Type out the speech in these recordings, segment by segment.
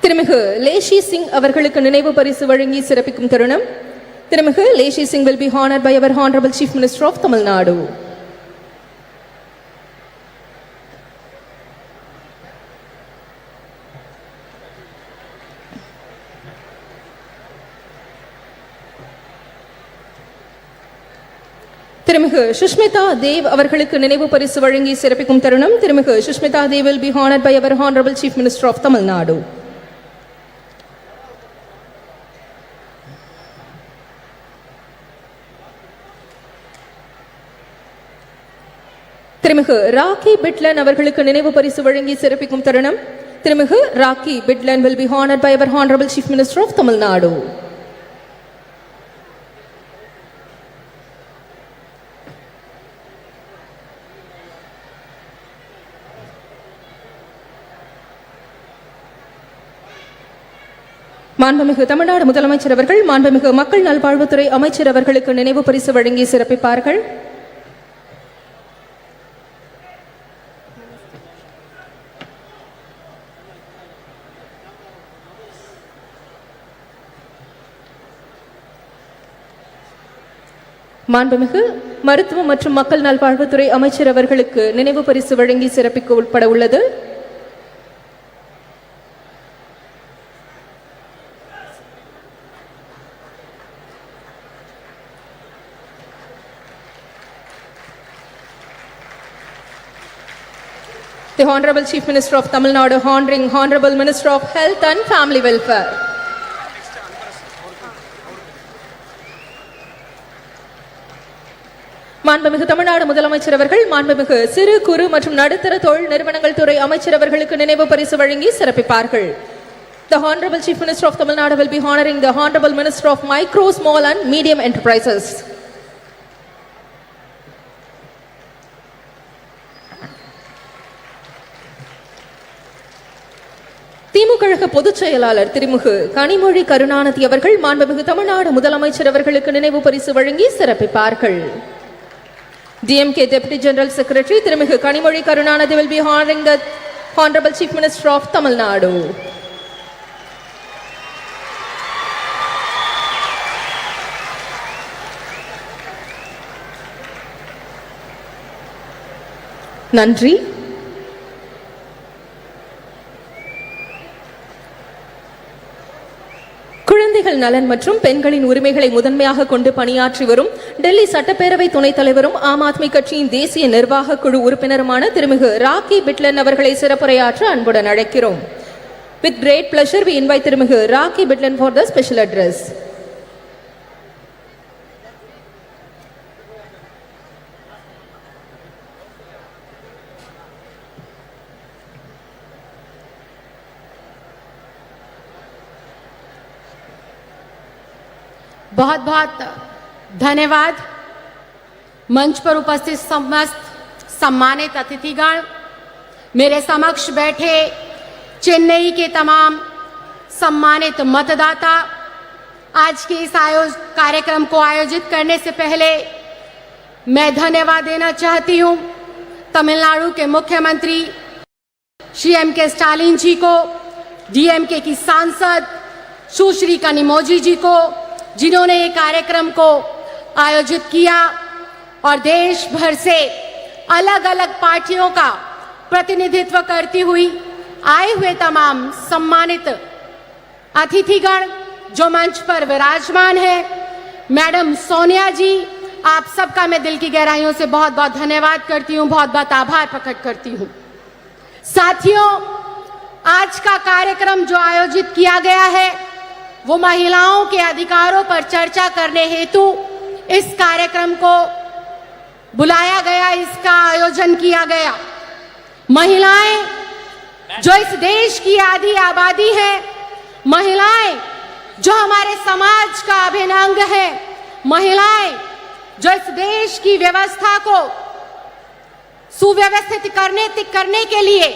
திருமிகு லேஷி சிங் அவர்களுக்கு நினைவு பரிசு வழங்கி சிறப்பிக்கும் தருணம். திருமிகு லேஷி Singh will be honored by our Honorable Chief Minister of Tamil Nadu. திருமிகு சுஷ்மிதா தேவ் அவர்களுக்கு நினைவு பரிசு வழங்கி சிறப்பிக்கும் தருணம். திருமிகு Sushmita Dev will be honored by our Honorable Chief Minister of Tamil Nadu. திருமிகு ராக்கி பிட்லன் அவர்களுக்கு நினைவு பரிசு வழங்கி சிறப்பிக்கும் தருணம். திருமிகு rakhi பிட்லன் will be honored by our Honorable Chief Minister of Tamil Nadu. மாண்புமிகு தமிழ்நாடு முதலமைச்சர் அவர்கள் மாண்புமிகு மக்கள் நல்வாழ்வுத்துறை அமைச்சர் அவர்களுக்கு நினைவு பரிசு வழங்கி சிறப்பிப்பார்கள். மாண்புமிகு மருத்துவ மற்றும் மக்கள் நல்வாழ்வுத்துறை அமைச்சர் அவர்களுக்கு நினைவு பரிசு வழங்கி சிறப்பிக்க உட்பட உள்ளது. The Honorable Chief Minister of Tamil Nadu honoring Honorable Minister of Health and Family Welfare. மாண்புமிகு தமிழ்நாடு முதலமைச்சர் அவர்கள் மாண்புமிகு சிறு குறு மற்றும் நடுத்தர தொழில் நிறுவனங்கள் துறை அமைச்சர் அவர்களுக்கு நினைவு பரிசு வழங்கி சிறப்பிப்பார்கள். The Honorable Chief Minister of Tamil Nadu will be honoring the Honorable Minister of Micro, Small and Medium Enterprises. திமுக பொதுச் செயலாளர் திருமிகு கனிமொழி கருணாநிதி அவர்கள் மாண்புமிகு தமிழ்நாடு முதலமைச்சர் அவர்களுக்கு நினைவு பரிசு வழங்கி சிறப்பிப்பார்கள். DMK Deputy General Secretary திருமிகு Kanimozhi Karunanidhi will be honoring the Honorable Chief Minister of Tamil Nadu. நன்றி. குழந்தைகள் நலன் மற்றும் பெண்களின் உரிமைகளை முதன்மையாக கொண்டு பணியாற்றி வரும் டெல்லி சட்டப்பேரவை துணைத் தலைவரும் ஆம் ஆத்மி கட்சியின் தேசிய நிர்வாக குழு உறுப்பினருமான திருமிகு ராக்கி பிட்லன் அவர்களை சிறப்புரையாற்ற அன்புடன் அழைக்கிறோம். With great pleasure we invite திருமிகு rakhi பிட்லன் for the special address. बहुत बहुत धन्यवाद। मंच पर उपस्थित समस्त सम्मानित अतिथिगण, मेरे समक्ष बैठे चेन्नई के तमाम सम्मानित मतदाता, आज के इस कार्यक्रम को आयोजित करने से पहले मैं धन्यवाद देना चाहती हूँ तमिलनाडु के मुख्यमंत्री श्री M.K. स्टालिन जी को, DMK की सांसद सुश्री कनिमोझी जी को, जिन्होंने ये कार्यक्रम को आयोजित किया, और देश भर से अलग अलग पार्टियों का प्रतिनिधित्व करती हुई आए हुए तमाम सम्मानित अतिथिगण जो मंच पर विराजमान है। मैडम सोनिया जी, आप सबका मैं दिल की गहराइयों से बहुत बहुत धन्यवाद करती हूँ, बहुत बहुत आभार प्रकट करती हूँ। साथियों, आज का कार्यक्रम जो आयोजित किया गया है वो महिलाओं के अधिकारों पर चर्चा करने हेतु इस कार्यक्रम को बुलाया गया, इसका आयोजन किया गया। महिलाएं जो इस देश की आधी आबादी है, महिलाएं जो हमारे समाज का अभिन्न अंग है, महिलाएं जो इस देश की व्यवस्था को सुव्यवस्थित करने के लिए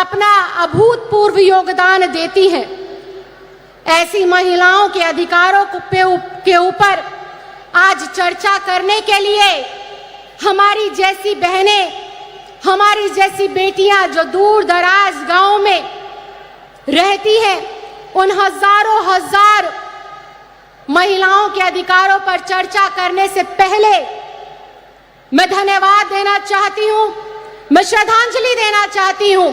अपना अभूतपूर्व योगदान देती हैं। ऐसी महिलाओं के अधिकारों के ऊपर आज चर्चा करने के लिए हमारी जैसी बहनें, हमारी जैसी बेटियां जो दूर दराज गांव में रहती है, उन हजारों हजार महिलाओं के अधिकारों पर चर्चा करने से पहले मैं धन्यवाद देना चाहती हूं, मैं श्रद्धांजलि देना चाहती हूं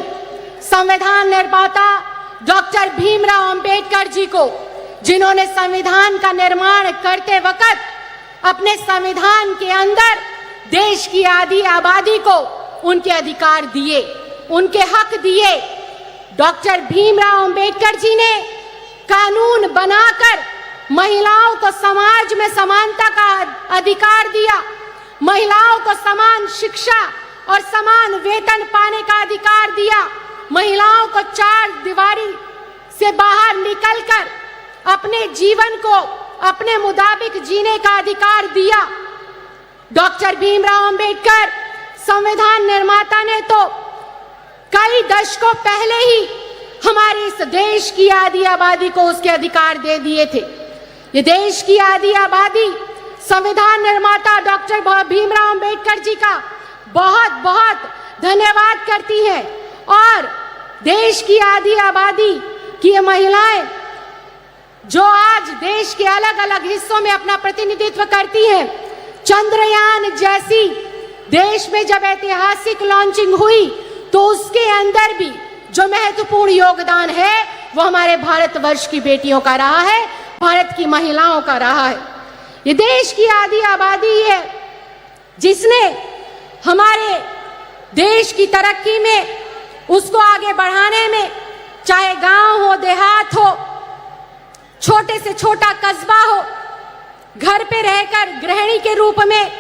संविधान निर्माता डॉक्टर भीमराव अंबेडकर जी को, जिन्होंने संविधान का निर्माण करते वक्त अपने संविधान के अंदर देश की आधी आबादी को उनके अधिकार दिए, उनके हक दिए। डॉक्टर भीमराव अंबेडकर जी ने कानून बनाकर महिलाओं को समाज में समानता का अधिकार दिया, महिलाओं को समान शिक्षा और समान वेतन पाने का अधिकार दिया, महिलाओं को चार दीवारी से बाहर निकलकर अपने जीवन को अपने मुताबिक जीने का अधिकार दिया। डॉक्टर भीमराव अंबेडकर संविधान निर्माता ने तो कई दशकों पहले ही हमारे इस देश की आधी आबादी को उसके अधिकार दे दिए थे। ये देश की आधी आबादी संविधान निर्माता डॉक्टर भीमराव अंबेडकर जी का बहुत बहुत धन्यवाद करती है। और देश की आधी आबादी की ये महिलाएं जो आज देश के अलग अलग हिस्सों में अपना प्रतिनिधित्व करती हैं, चंद्रयान जैसी देश में जब ऐतिहासिक लॉन्चिंग हुई तो उसके अंदर भी जो महत्वपूर्ण योगदान है वो हमारे भारतवर्ष की बेटियों का रहा है, भारत की महिलाओं का रहा है। ये देश की आधी आबादी है जिसने हमारे देश की तरक्की में, उसको आगे बढ़ाने में, चाहे गांव हो, देहात हो, छोटे से छोटा कस्बा हो, घर पे रहकर गृहिणी के रूप में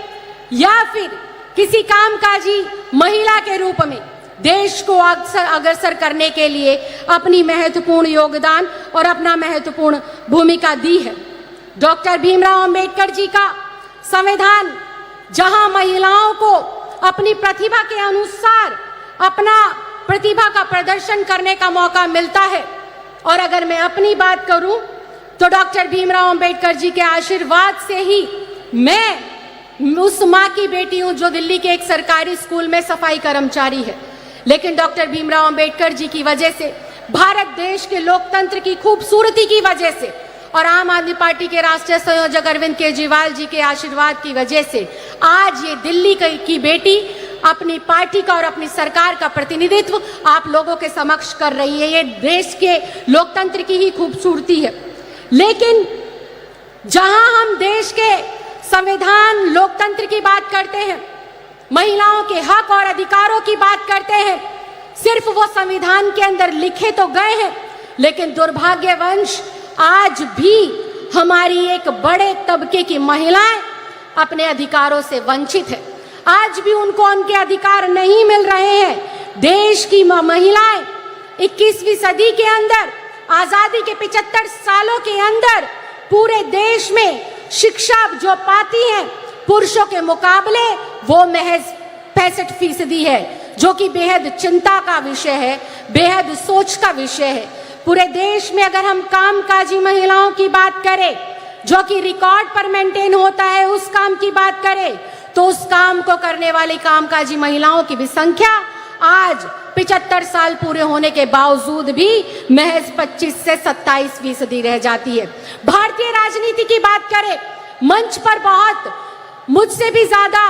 या फिर किसी कामकाजी महिला के रूप में देश को अग्रसर करने के लिए अपनी महत्वपूर्ण योगदान और अपना महत्वपूर्ण भूमिका दी है। डॉक्टर भीमराव अंबेडकर जी का संविधान जहां महिलाओं को अपनी प्रतिभा के अनुसार अपना प्रतिभा का प्रदर्शन करने का मौका मिलता है, और अगर मैं अपनी बात करूं तो डॉक्टर भीमराव अंबेडकर जी के आशीर्वाद से ही मैं उस माँ की बेटी हूं जो दिल्ली के एक सरकारी स्कूल में सफाई कर्मचारी है। लेकिन डॉक्टर भीमराव अंबेडकर जी की वजह से, भारत देश के लोकतंत्र की खूबसूरती की वजह से और आम आदमी पार्टी के राष्ट्रीय संयोजक अरविंद केजरीवाल जी के आशीर्वाद की वजह से आज ये दिल्ली की बेटी अपनी पार्टी का और अपनी सरकार का प्रतिनिधित्व आप लोगों के समक्ष कर रही है। ये देश के लोकतंत्र की ही खूबसूरती है। लेकिन जहां हम देश के संविधान लोकतंत्र की बात करते हैं, महिलाओं के हक और अधिकारों की बात करते हैं, सिर्फ वो संविधान के अंदर लिखे तो गए हैं, लेकिन दुर्भाग्यवश आज भी हमारी एक बड़े तबके की महिलाएं अपने अधिकारों से वंचित है। आज भी उनको उनके अधिकार नहीं मिल रहे हैं। देश की महिलाएं 21वीं सदी के अंदर, आजादी के 75 सालों के अंदर पूरे देश में शिक्षा जो पाती हैं पुरुषों के मुकाबले वो महज 65% है, जो कि बेहद चिंता का विषय है, बेहद सोच का विषय है। पूरे देश में अगर हम कामकाजी महिलाओं की बात करें, जो कि रिकॉर्ड पर मेंटेन होता है, उस काम की बात करें तो उस काम को करने वाली कामकाजी महिलाओं की भी संख्या आज 75 साल पूरे होने के बावजूद भी महज 25 से 27% रह जाती है। भारतीय राजनीति की बात करें, मंच पर बहुत मुझसे भी ज्यादा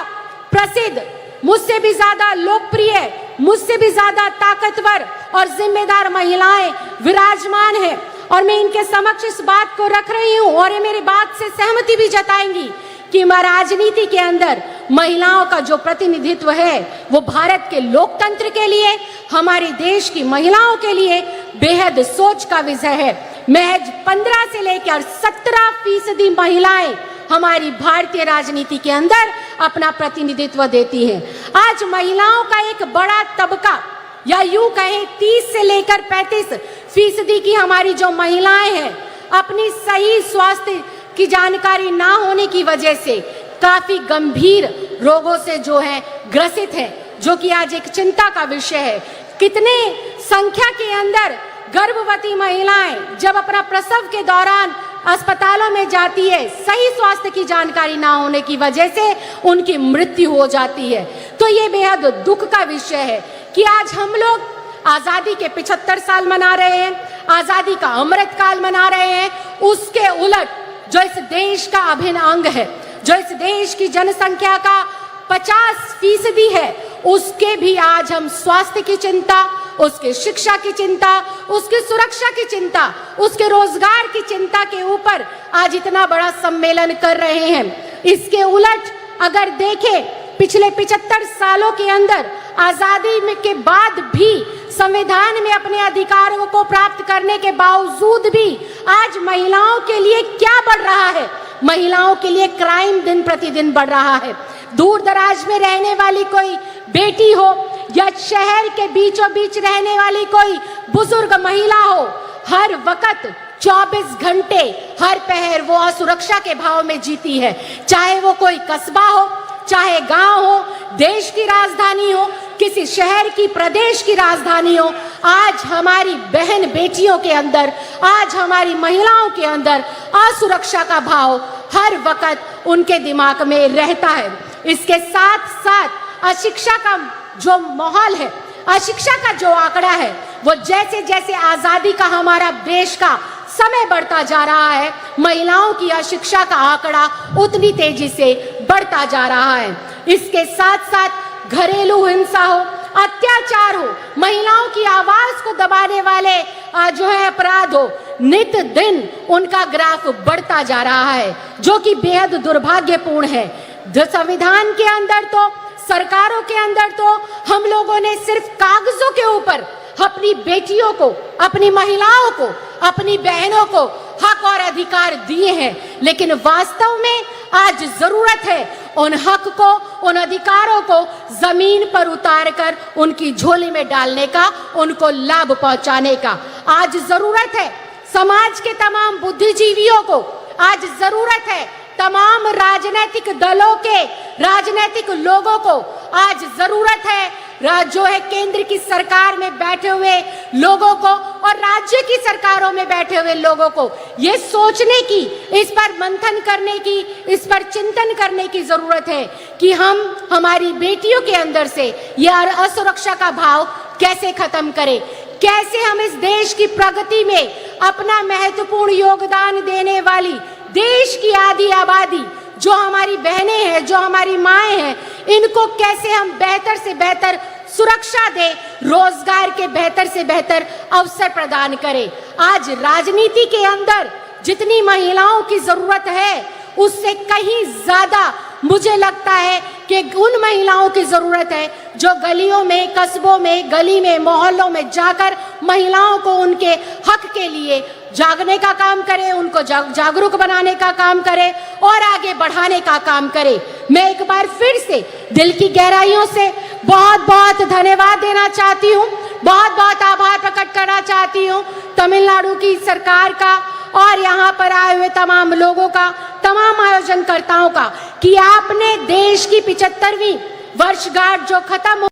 प्रसिद्ध, मुझसे भी ज्यादा लोकप्रिय, मुझसे भी ज्यादा ताकतवर और जिम्मेदार महिलाएं विराजमान हैं, और मैं इनके समक्ष इस बात को रख रही हूं और ये मेरी बात से सहमति भी जताएंगी कि राजनीति के अंदर महिलाओं का जो प्रतिनिधित्व है वो भारत के लोकतंत्र के लिए, हमारे देश की महिलाओं के लिए बेहद सोच का विषय है। महज 15 से लेकर 17% महिलाएं हमारी भारतीय राजनीति के अंदर अपना प्रतिनिधित्व देती हैं। आज महिलाओं का एक बड़ा तबका, या यूं कहें 30 से लेकर 35% की हमारी जो महिलाएं हैं, अपनी सही स्वास्थ्य की जानकारी ना होने की वजह से काफी गंभीर रोगों से जो है ग्रसित है, जो कि आज एक चिंता का विषय है। कितने संख्या के अंदर गर्भवती महिलाएं जब अपना प्रसव के दौरान अस्पतालों में जाती है, सही स्वास्थ्य की जानकारी ना होने की वजह से उनकी मृत्यु हो जाती है। तो ये बेहद दुख का विषय है कि आज हम लोग आजादी के 75 साल मना रहे हैं, आजादी का अमृत काल मना रहे हैं, उसके उलट जो इस देश का अभिन्न अंग है, जो इस देश की जनसंख्या का 50% है, उसके भी आज हम स्वास्थ्य की चिंता, उसके शिक्षा की चिंता, उसकी सुरक्षा की चिंता, उसके रोजगार की चिंता के ऊपर आज इतना बड़ा सम्मेलन कर रहे हैं। इसके उलट अगर देखें, पिछले 75 सालों के अंदर आजादी में के बाद भी संविधान में अपने अधिकारों को प्राप्त करने के बावजूद भी आज महिलाओं के लिए क्या बढ़ रहा है? महिलाओं के लिए क्राइम दिन प्रतिदिन बढ़ रहा है। दूर दराज में रहने वाली कोई बेटी हो या शहर के बीचों बीच रहने वाली कोई बुजुर्ग महिला हो, हर वक्त 24 घंटे हर पहर वो असुरक्षा के भाव में जीती है। चाहे वो कोई कस्बा हो, चाहे गांव हो, देश की राजधानी हो, किसी शहर की, प्रदेश की राजधानी हो, आज हमारी बहन बेटियों के अंदर, आज हमारी महिलाओं के अंदर असुरक्षा का भाव हर वक्त उनके दिमाग में रहता है। इसके साथ साथ अशिक्षा का जो माहौल है, अशिक्षा का जो आंकड़ा है, वो जैसे जैसे आजादी का हमारा देश का समय बढ़ता जा रहा है, महिलाओं की अशिक्षा का आंकड़ा उतनी तेजी से बढ़ता जा रहा है। इसके साथ साथ घरेलू हिंसा हो, अत्याचार हो, महिलाओं की आवाज को दबाने वाले जो है अपराध हो, नित दिन उनका ग्राफ बढ़ता जा रहा है, जो कि बेहद दुर्भाग्यपूर्ण है। संविधान के अंदर तो, सरकारों के अंदर तो हम लोगों ने सिर्फ कागजों के ऊपर अपनी बेटियों को, अपनी महिलाओं को, अपनी बहनों को हक और अधिकार दिए हैं, लेकिन वास्तव में आज जरूरत है उन हक को, उन अधिकारों को जमीन पर उतार कर उनकी झोली में डालने का, उनको लाभ पहुंचाने का। आज जरूरत है समाज के तमाम बुद्धिजीवियों को, आज जरूरत है तमाम राजनीतिक दलों के, राजनीतिक लोगों को, आज जरूरत है जो है केंद्र की सरकार में बैठे हुए लोगों को और राज्य की सरकारों में बैठे हुए लोगों को ये सोचने की, इस पर मंथन करने की, इस पर चिंतन करने की जरूरत है कि हम हमारी बेटियों के अंदर से यह असुरक्षा का भाव कैसे खत्म करें, कैसे हम इस देश की प्रगति में अपना महत्वपूर्ण योगदान देने वाली देश की आधी आबादी जो हमारी बहनें हैं, जो हमारी माएं हैं, इनको कैसे हम बेहतर से बेहतर सुरक्षा दें, रोजगार के बेहतर से बेहतर अवसर प्रदान करें। आज राजनीति के अंदर जितनी महिलाओं की जरूरत है, उससे कहीं ज्यादा मुझे लगता है कि उन महिलाओं की जरूरत है जो गलियों में, कस्बों में, गली में, मोहल्लों में जाकर महिलाओं को उनके हक के लिए जागने का काम करे, उनको जागरूक बनाने का काम करे और आगे बढ़ाने का काम करे। मैं एक बार फिर से दिल की गहराइयों से बहुत बहुत धन्यवाद देना चाहती हूँ, बहुत बहुत आभार प्रकट करना चाहती हूँ तमिलनाडु की सरकार का और यहाँ पर आए हुए तमाम लोगों का, तमाम आयोजनकर्ताओं का, कि आपने देश की 75वीं वर्षगांठ जो खत्म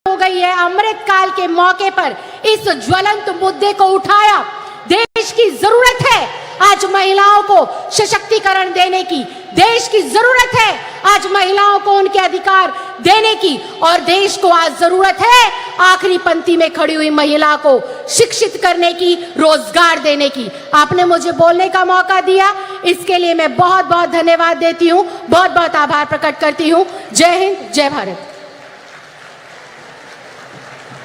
हो गई है, अमृत काल के मौके पर इस ज्वलंत मुद्दे को उठाया। देश की जरूरत है आज महिलाओं को सशक्तिकरण देने की, देश की जरूरत है आज महिलाओं को उनके अधिकार देने की, और देश को आज जरूरत है आखिरी पंक्ति में खड़ी हुई महिला को शिक्षित करने की, रोजगार देने की। आपने मुझे बोलने का मौका दिया, इसके लिए मैं बहुत बहुत धन्यवाद देती हूँ, बहुत बहुत आभार प्रकट करती हूँ। जय हिंद, जय Bharat.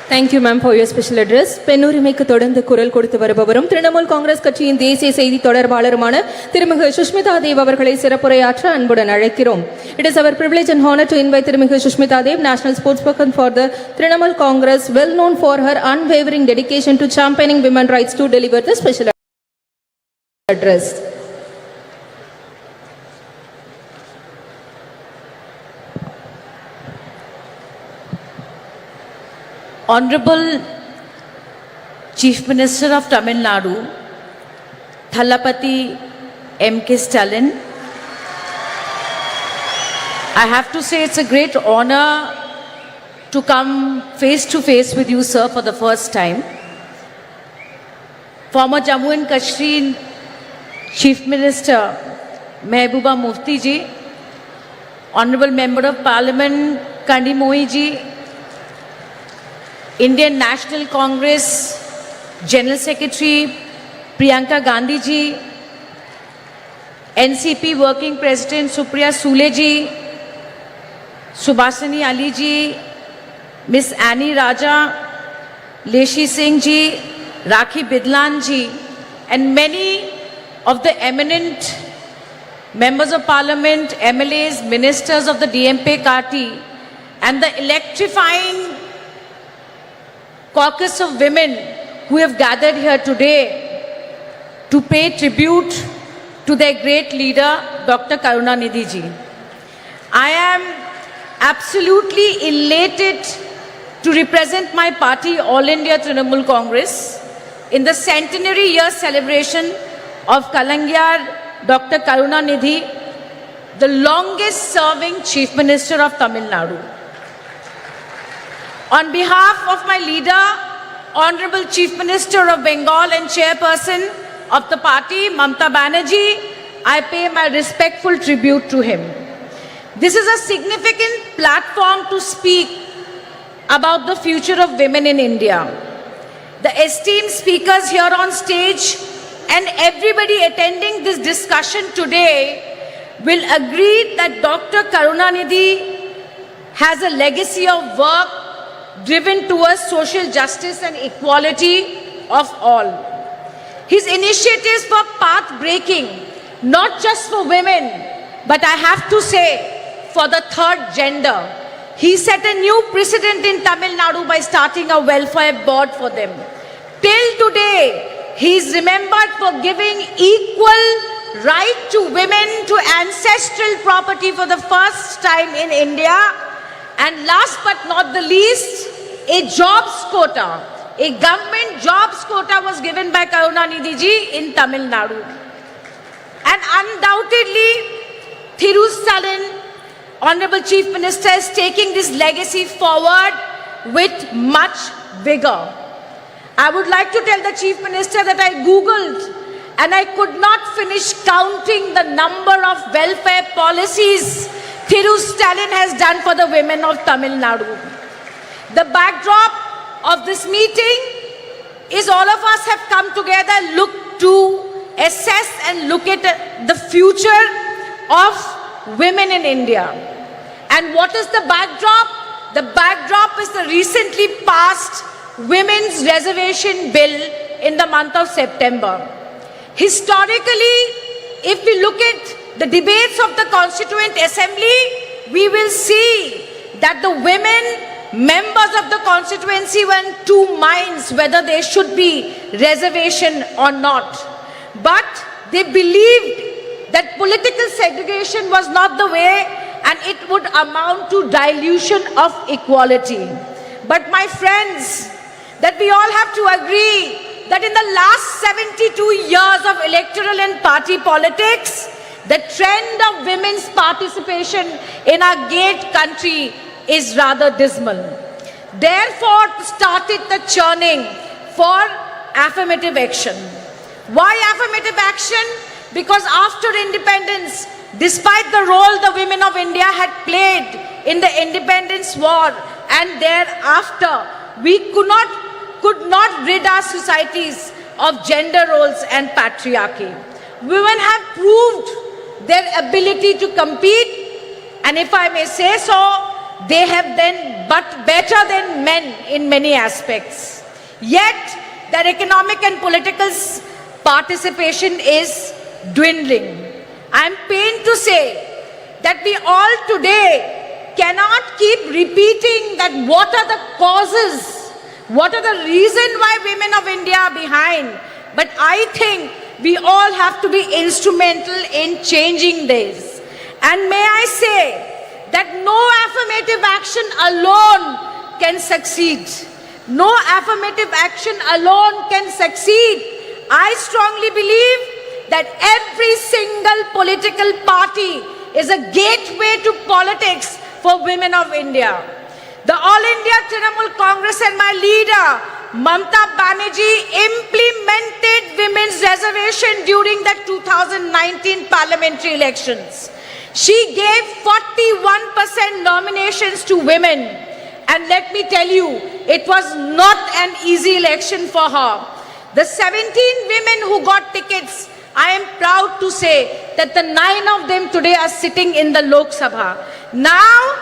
Thank you, ma'am, for your special address. பெண்ணுரிமைக்கு தொடர்ந்து குரல் கொடுத்து வருபவரும் திரிணாமுல் காங்கிரஸ் கட்சியின் தேசிய செய்தி தொடர்பாளருமான திருமிகு சுஷ்மிதா தேவ் அவர்களை சிறப்புரையாற்ற அன்புடன் அழைக்கிறோம். It is our privilege and honor to invite திருமிகு Sushmita Dev, national spokesperson for the Trinamool Congress, well known for her unwavering dedication to championing women's rights, to deliver the special address. Honorable Chief Minister of Tamil Nadu, Thalapathy M.K. Stalin, I have to say it's a great honor to come face to face with you, sir, for the first time. Former Jammu and Kashmir Chief Minister Mehbooba Mufti ji, Honorable Member of Parliament Kandi Mohi ji, Indian National Congress General Secretary Priyanka Gandhi ji, NCP Working President Supriya Sule ji, Subhasini Ali ji, Miss Annie Raja, Leshi Singh ji, Rakhi Bidlan ji, and many of the eminent members of parliament, MLAs, ministers of the DMP party, and the electrifying caucus of women who have gathered here today to pay tribute to their great leader, Dr. Karunanidhi ji. I am absolutely elated to represent my party, All India Trinamool Congress, in the centenary year celebration of Kalangyar Dr. Karunanidhi, the longest serving Chief Minister of Tamil Nadu. On behalf of my leader, Honorable Chief Minister of Bengal and Chairperson of the party, Mamata Banerjee, I pay my respectful tribute to him. This is a significant platform to speak about the future of women in India. The esteemed speakers here on stage and everybody attending this discussion today will agree that Dr. Karunanidhi has a legacy of work driven towards social justice and equality of all. His initiatives were path-breaking, not just for women, but I have to say, for the third gender. He set a new precedent in Tamil Nadu by starting a welfare board for them. Till today, he is remembered for giving equal right to women to ancestral property for the first time in India. And last but not the least, a jobs quota, a government jobs quota was given by Karunanidhi ji in Tamil Nadu. And undoubtedly, Thiru, Honorable Chief Minister, is taking this legacy forward with much vigor. I would like to tell the Chief Minister that I Googled and I could not finish counting the number of welfare policies Thiru Stalin has done for the women of Tamil Nadu. The backdrop of this meeting is all of us have come together, look to assess and look at the future of women in India. And what is the backdrop? The backdrop is the recently passed Women's Reservation Bill in the month of September. Historically, if we look at the debates of the Constituent Assembly, we will see that the women members of the constituency were in two minds whether there should be reservation or not. But they believed that political segregation was not the way and it would amount to dilution of equality. But my friends, that we all have to agree that in the last 72 years of electoral and party politics, the trend of women's participation in our great country is rather dismal. Therefore, started the churning for affirmative action. Why affirmative action? Because after independence, despite the role the women of India had played in the independence war and thereafter, we could not rid our societies of gender roles and patriarchy. Women have proved their ability to compete, and if I may say so, they have done but better than men in many aspects. Yet, their economic and political participation is dwindling. I am pained to say that we all today cannot keep repeating that what are the causes, what are the reasons why women of India are behind. But I think we all have to be instrumental in changing this. And may I say that no affirmative action alone can succeed. No affirmative action alone can succeed. I strongly believe that every single political party is a gateway to politics for women of India. The All India Trinamool Congress and my leader, Mamata Banerjee, implemented women's reservation during the 2019 parliamentary elections. She gave 41% nominations to women. And let me tell you, it was not an easy election for her. The 17 women who got tickets, I am proud to say that the 9 of them today are sitting in the Lok Sabha. Now,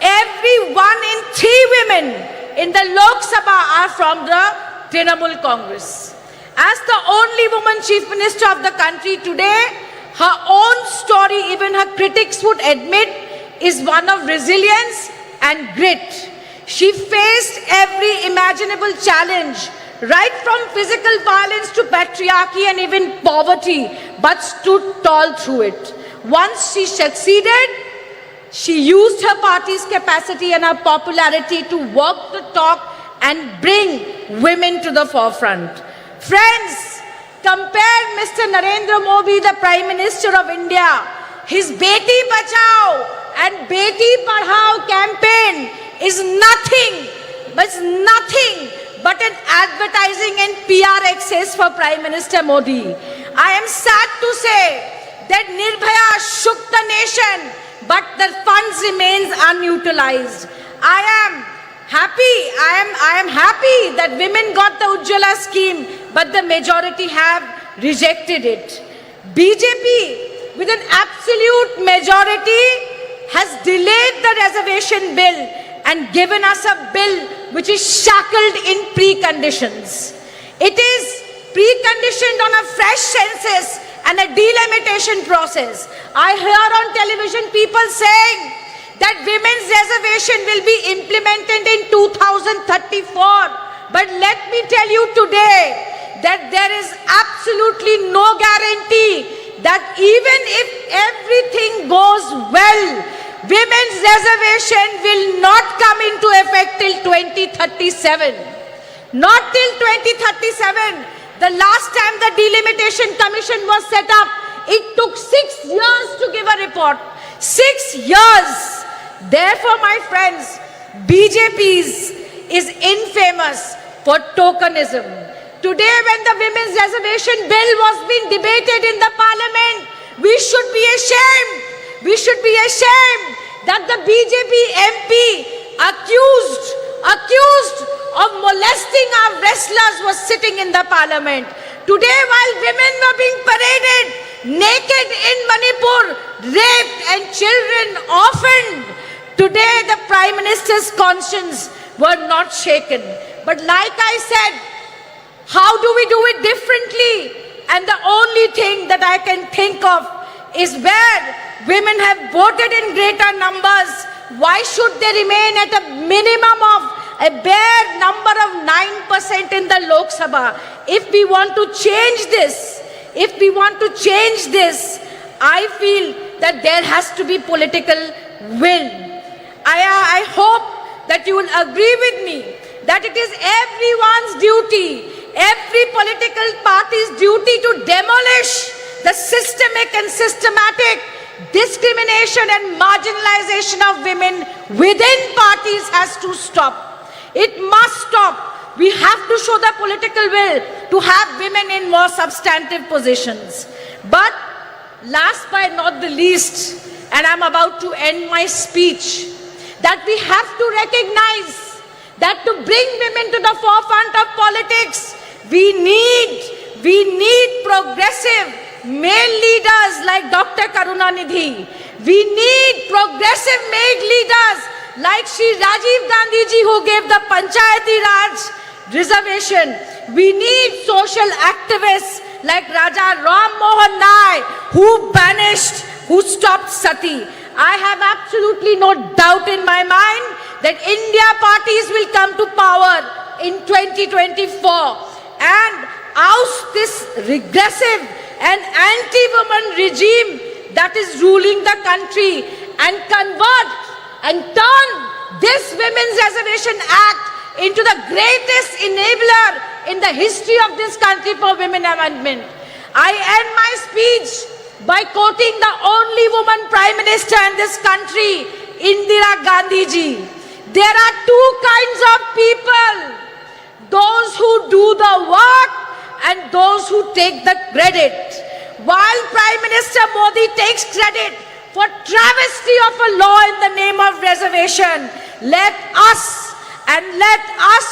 every 1 in 3 women in the Lok Sabha are from the Trinamool Congress. As the only woman chief minister of the country today, her own story, even her critics would admit, is one of resilience and grit. She faced every imaginable challenge, right from physical violence to patriarchy and even poverty, but stood tall through it. Once she succeeded, she used her party's capacity and her popularity to walk the talk and bring women to the forefront. Friends, compare Mr. Narendra Modi, the Prime Minister of India. His Beti Bachao and Beti Padhao campaign is nothing but an advertising and PR excess for Prime Minister Modi. I am sad to say that Nirbhaya shook the nation, but the funds remains unutilized. I am happy that women got the Ujjwala scheme, but the majority have rejected it. BJP, with an absolute majority, has delayed the reservation bill and given us a bill which is shackled in preconditions. It is preconditioned on a fresh census and a delimitation process. I hear on television people saying that women's reservation will be implemented in 2034. But let me tell you today that there is absolutely no guarantee that even if everything goes well, women's reservation will not come into effect till 2037. Not till 2037. The last time the Delimitation Commission was set up, it took 6 years to give a report. 6 years. Therefore, my friends, BJP is infamous for tokenism. Today, when the women's reservation bill was being debated in the parliament, we should be ashamed. We should be ashamed that the BJP MP accused of molesting our wrestlers was sitting in the parliament. Today, while women were being paraded naked in Manipur, raped and children orphaned, today the Prime Minister's conscience were not shaken. But like I said, how do we do it differently? And the only thing that I can think of is where women have voted in greater numbers, why should they remain at a minimum of a bare number of 9% in the Lok Sabha? If we want to change this, I feel that there has to be political will. I hope that you will agree with me that it is everyone's duty, every political party's duty to demolish the systemic and systematic discrimination and marginalization of women within parties has to stop. It must stop. We have to show the political will to have women in more substantive positions. But last but not the least, and I'm about to end my speech, that we have to recognize that to bring women to the forefront of politics, we need progressive male leaders like Dr. Karunanidhi. We need progressive male leaders like Shri Rajiv Gandhi ji, who gave the Panchayati Raj reservation. We need social activists like Raja Ram Mohan Nai, who stopped Sati. I have absolutely no doubt in my mind that India parties will come to power in 2024 and oust this regressive and anti-woman regime that is ruling the country and convert and turn this Women's Reservation Act into the greatest enabler in the history of this country for women amendment. I end my speech by quoting the only woman Prime Minister in this country, Indira Gandhi ji. There are two kinds of people, those who do the work and those who take the credit. While Prime Minister Modi takes credit for travesty of a law in the name of reservation, let us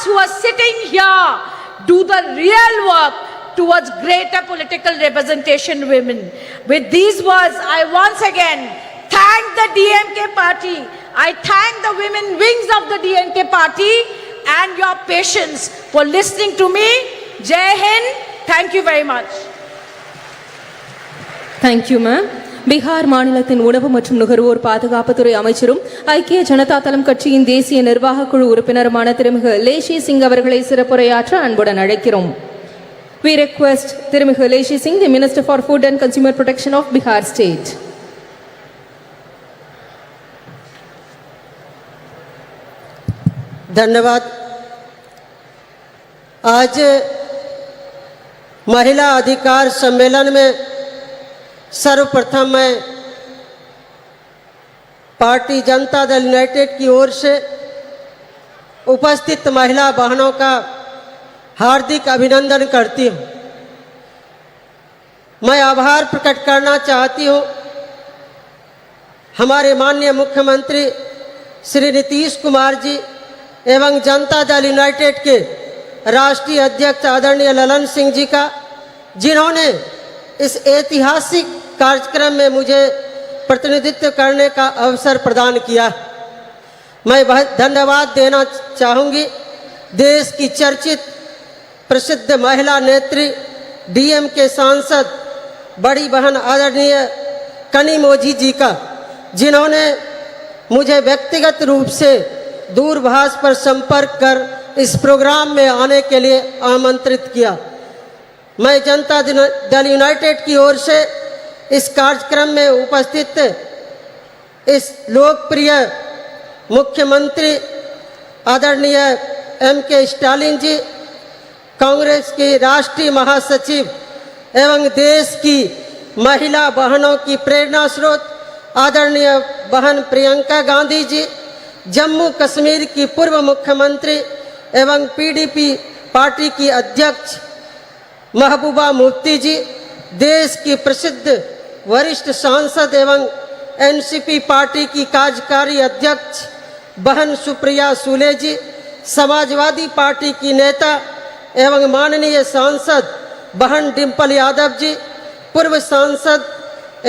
who are sitting here do the real work towards greater political representation of women. With these words, I once again thank the DMK party. I thank the women wings of the DMK party and your patience for listening to me. Jai Hind. Thank you very much. Thank you, ma'am. Bihar மாநிலத்தின் உணவு மற்றும் நுகர்வோர் பாதுகாப்புத்துறை அமைச்சரும் ஐக்கிய ஜனதா தளம் கட்சியின் தேசிய நிர்வாக குழு உறுப்பினருமான திருமிகு லேஷி சிங் அவர்களை சிறப்புரையாற்ற அன்புடன் அழைக்கிறோம். We request திருமிகு லேஷி Singh, the Minister for Food and Consumer Protection of Bihar State. धन्यवाद। आज महिला अधिकार सम्मेलन में सर्वप्रथम मैं पार्टी जनता दल यूनाइटेड की ओर से उपस्थित महिला बहनों का हार्दिक अभिनंदन करती हूँ। मैं आभार प्रकट करना चाहती हूँ हमारे माननीय मुख्यमंत्री श्री नीतीश कुमार जी एवं जनता दल यूनाइटेड के राष्ट्रीय अध्यक्ष आदरणीय ललन सिंह जी का, जिन्होंने इस ऐतिहासिक कार्यक्रम में मुझे प्रतिनिधित्व करने का अवसर प्रदान किया। मैं बहुत धन्यवाद देना चाहूँगी देश की चर्चित प्रसिद्ध महिला नेत्री डीएम के सांसद बड़ी बहन आदरणीय कनिमोझी जी का, जिन्होंने मुझे व्यक्तिगत रूप से दूरभाष पर संपर्क कर इस प्रोग्राम में आने के लिए आमंत्रित किया। मैं जनता दल यूनाइटेड की ओर से इस कार्यक्रम में उपस्थित इस लोकप्रिय मुख्यमंत्री आदरणीय एम.के. स्टालिन जी, कांग्रेस की राष्ट्रीय महासचिव एवं देश की महिला बहनों की प्रेरणा स्रोत आदरणीय बहन प्रियंका गांधी जी, जम्मू कश्मीर की पूर्व मुख्यमंत्री एवं पीडीपी पार्टी की अध्यक्ष महबूबा मुफ्ती जी, देश की प्रसिद्ध वरिष्ठ सांसद एवं एनसीपी पार्टी की कार्यकारी अध्यक्ष बहन सुप्रिया सूले जी, समाजवादी पार्टी की नेता एवं माननीय सांसद बहन डिम्पल यादव जी, पूर्व सांसद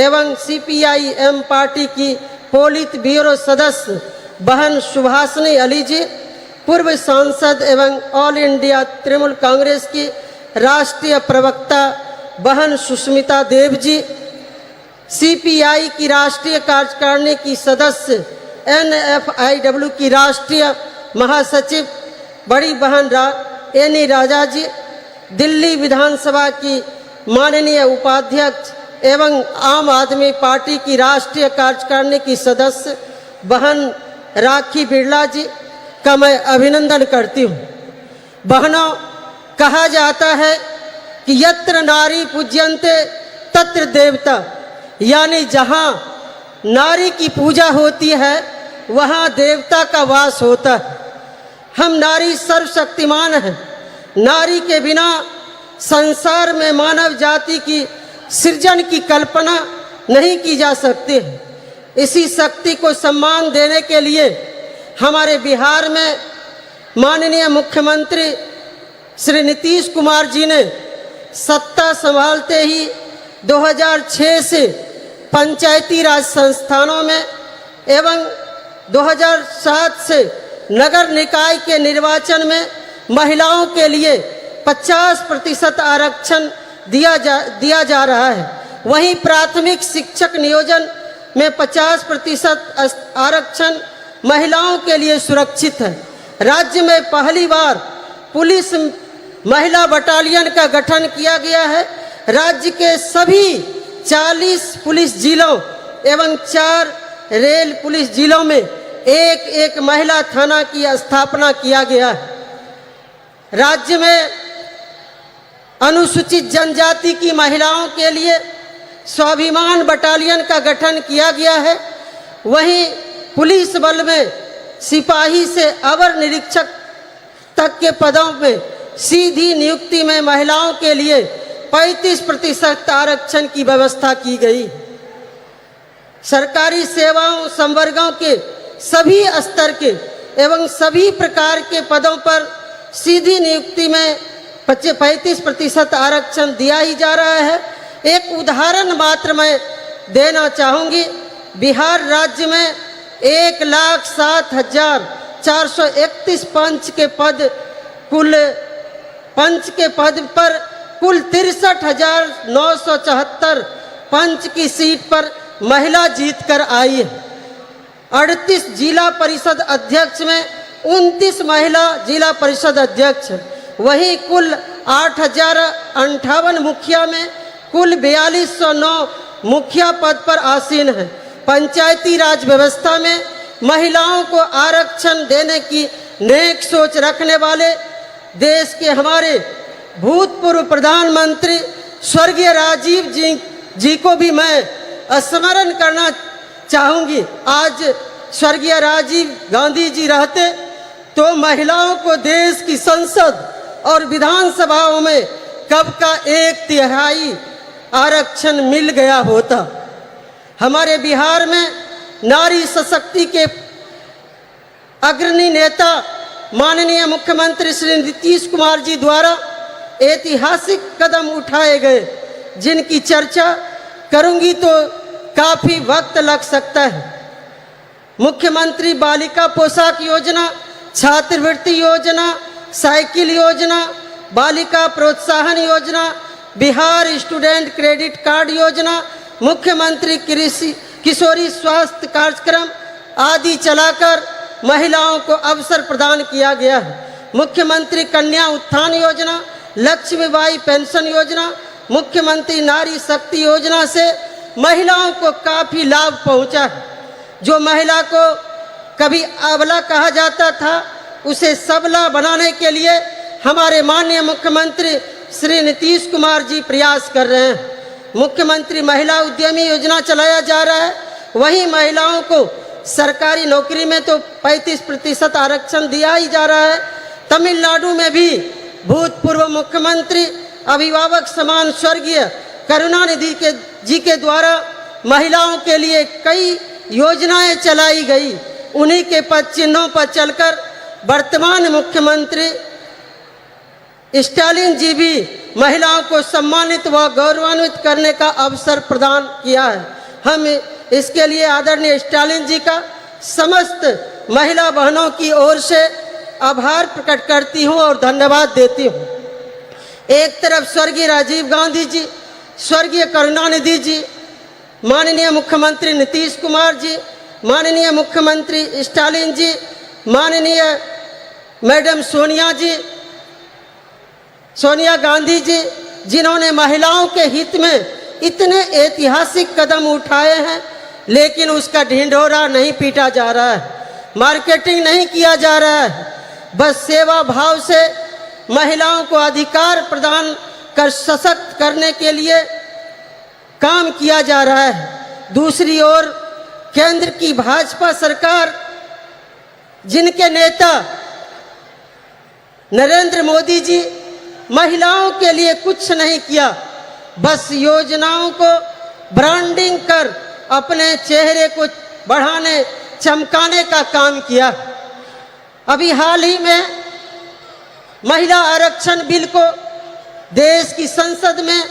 एवं सीपीआई-एम पार्टी की पोलित ब्यूरो सदस्य बहन सुभाषिनी अली जी, पूर्व सांसद एवं ऑल इंडिया तृणमूल कांग्रेस की राष्ट्रीय प्रवक्ता बहन सुष्मिता देव जी, सीपीआई की राष्ट्रीय कार्यकारिणी की सदस्य एनएफआईडब्ल्यू की राष्ट्रीय महासचिव बड़ी बहन एनी राजा जी, दिल्ली विधानसभा की माननीय उपाध्यक्ष एवं आम आदमी पार्टी की राष्ट्रीय कार्यकारिणी की सदस्य बहन राखी बिरला जी का मैं अभिनंदन करती हूँ। बहनों, कहा जाता है कि यत्र नारी पूज्यन्ते तत्र देवता, यानी जहाँ नारी की पूजा होती है वहाँ देवता का वास होता है। हम नारी सर्वशक्तिमान हैं। नारी के बिना संसार में मानव जाति की सृजन की कल्पना नहीं की जा सकती है। इसी शक्ति को सम्मान देने के लिए हमारे बिहार में माननीय मुख्यमंत्री श्री नीतीश कुमार जी ने सत्ता संभालते ही 2006 से पंचायती राज संस्थानों में एवं 2007 से नगर निकाय के निर्वाचन में महिलाओं के लिए 50% आरक्षण दिया जा रहा है। वहीं प्राथमिक शिक्षक नियोजन में 50% आरक्षण महिलाओं के लिए सुरक्षित है। राज्य में पहली बार पुलिस महिला बटालियन का गठन किया गया है। राज्य के सभी 40 पुलिस जिलों एवं 4 रेल पुलिस जिलों में एक महिला थाना की स्थापना किया गया है। राज्य में अनुसूचित जनजाति की महिलाओं के लिए स्वाभिमान बटालियन का गठन किया गया है। वहीं पुलिस बल में सिपाही से अवर निरीक्षक तक के पदों में सीधी नियुक्ति में महिलाओं के लिए 35% आरक्षण की व्यवस्था की गई। सरकारी सेवाओं संवर्गों के सभी स्तर के एवं सभी प्रकार के पदों पर सीधी नियुक्ति में 35% आरक्षण दिया ही जा रहा है। एक उदाहरण मात्र मैं देना चाहूँगी। बिहार राज्य में 1,07,431 पंच के पद पर कुल 63,974 पंच की सीट पर महिला जीत कर आई है। 38 जिला परिषद अध्यक्ष में 29 महिला जिला परिषद अध्यक्ष है। वहीं कुल 8,058 मुखिया में कुल 4209 मुखिया पद पर आसीन है। पंचायती राज व्यवस्था में महिलाओं को आरक्षण देने की नेक सोच रखने वाले देश के हमारे भूतपूर्व प्रधानमंत्री स्वर्गीय राजीव जी को भी मैं स्मरण करना चाहूँगी। आज स्वर्गीय राजीव गांधी जी रहते तो महिलाओं को देश की संसद और विधानसभाओं में कब का 1/3 आरक्षण मिल गया होता। हमारे बिहार में नारी सशक्ति के अग्रणी नेता माननीय मुख्यमंत्री श्री नीतीश कुमार जी द्वारा ऐतिहासिक कदम उठाए गए, जिनकी चर्चा करूंगी तो काफी वक्त लग सकता है। मुख्यमंत्री बालिका पोशाक योजना, छात्रवृत्ति योजना, साइकिल योजना, बालिका प्रोत्साहन योजना, बिहार स्टूडेंट क्रेडिट कार्ड योजना, मुख्यमंत्री किशोरी स्वास्थ्य कार्यक्रम आदि चलाकर महिलाओं को अवसर प्रदान किया गया है। मुख्यमंत्री कन्या उत्थान योजना, लक्ष्मीबाई पेंशन योजना, मुख्यमंत्री नारी शक्ति योजना से महिलाओं को काफ़ी लाभ पहुंचा है। जो महिला को कभी अबला कहा जाता था, उसे सबला बनाने के लिए हमारे माननीय मुख्यमंत्री श्री नीतीश कुमार जी प्रयास कर रहे हैं। मुख्यमंत्री महिला उद्यमी योजना चलाया जा रहा है। वहीं महिलाओं को सरकारी नौकरी में तो 35% आरक्षण दिया ही जा रहा है। तमिलनाडु में भी भूतपूर्व मुख्यमंत्री अभिभावक समान स्वर्गीय करुणानिधि जी के द्वारा महिलाओं के लिए कई योजनाएं चलाई गई। उन्हीं के पद चिन्हों पर चलकर वर्तमान मुख्यमंत्री स्टालिन जी भी महिलाओं को सम्मानित व गौरवान्वित करने का अवसर प्रदान किया है। हम इसके लिए आदरणीय स्टालिन जी का समस्त महिला बहनों की ओर से आभार प्रकट करती हूं और धन्यवाद देती हूं। एक तरफ स्वर्गीय राजीव गांधी जी, स्वर्गीय करुणानिधि जी, माननीय मुख्यमंत्री नीतीश कुमार जी, माननीय मुख्यमंत्री स्टालिन जी, माननीय मैडम सोनिया गांधी जी, जिन्होंने महिलाओं के हित में इतने ऐतिहासिक कदम उठाए हैं, लेकिन उसका ढिंढोरा नहीं पीटा जा रहा है, मार्केटिंग नहीं किया जा रहा है। बस सेवा भाव से महिलाओं को अधिकार प्रदान कर सशक्त करने के लिए काम किया जा रहा है। दूसरी ओर केंद्र की भाजपा सरकार, जिनके नेता नरेंद्र मोदी जी महिलाओं के लिए कुछ नहीं किया, बस योजनाओं को ब्रांडिंग कर अपने चेहरे को बढ़ाने चमकाने का काम किया। अभी हाल ही में महिला आरक्षण बिल को देश की संसद में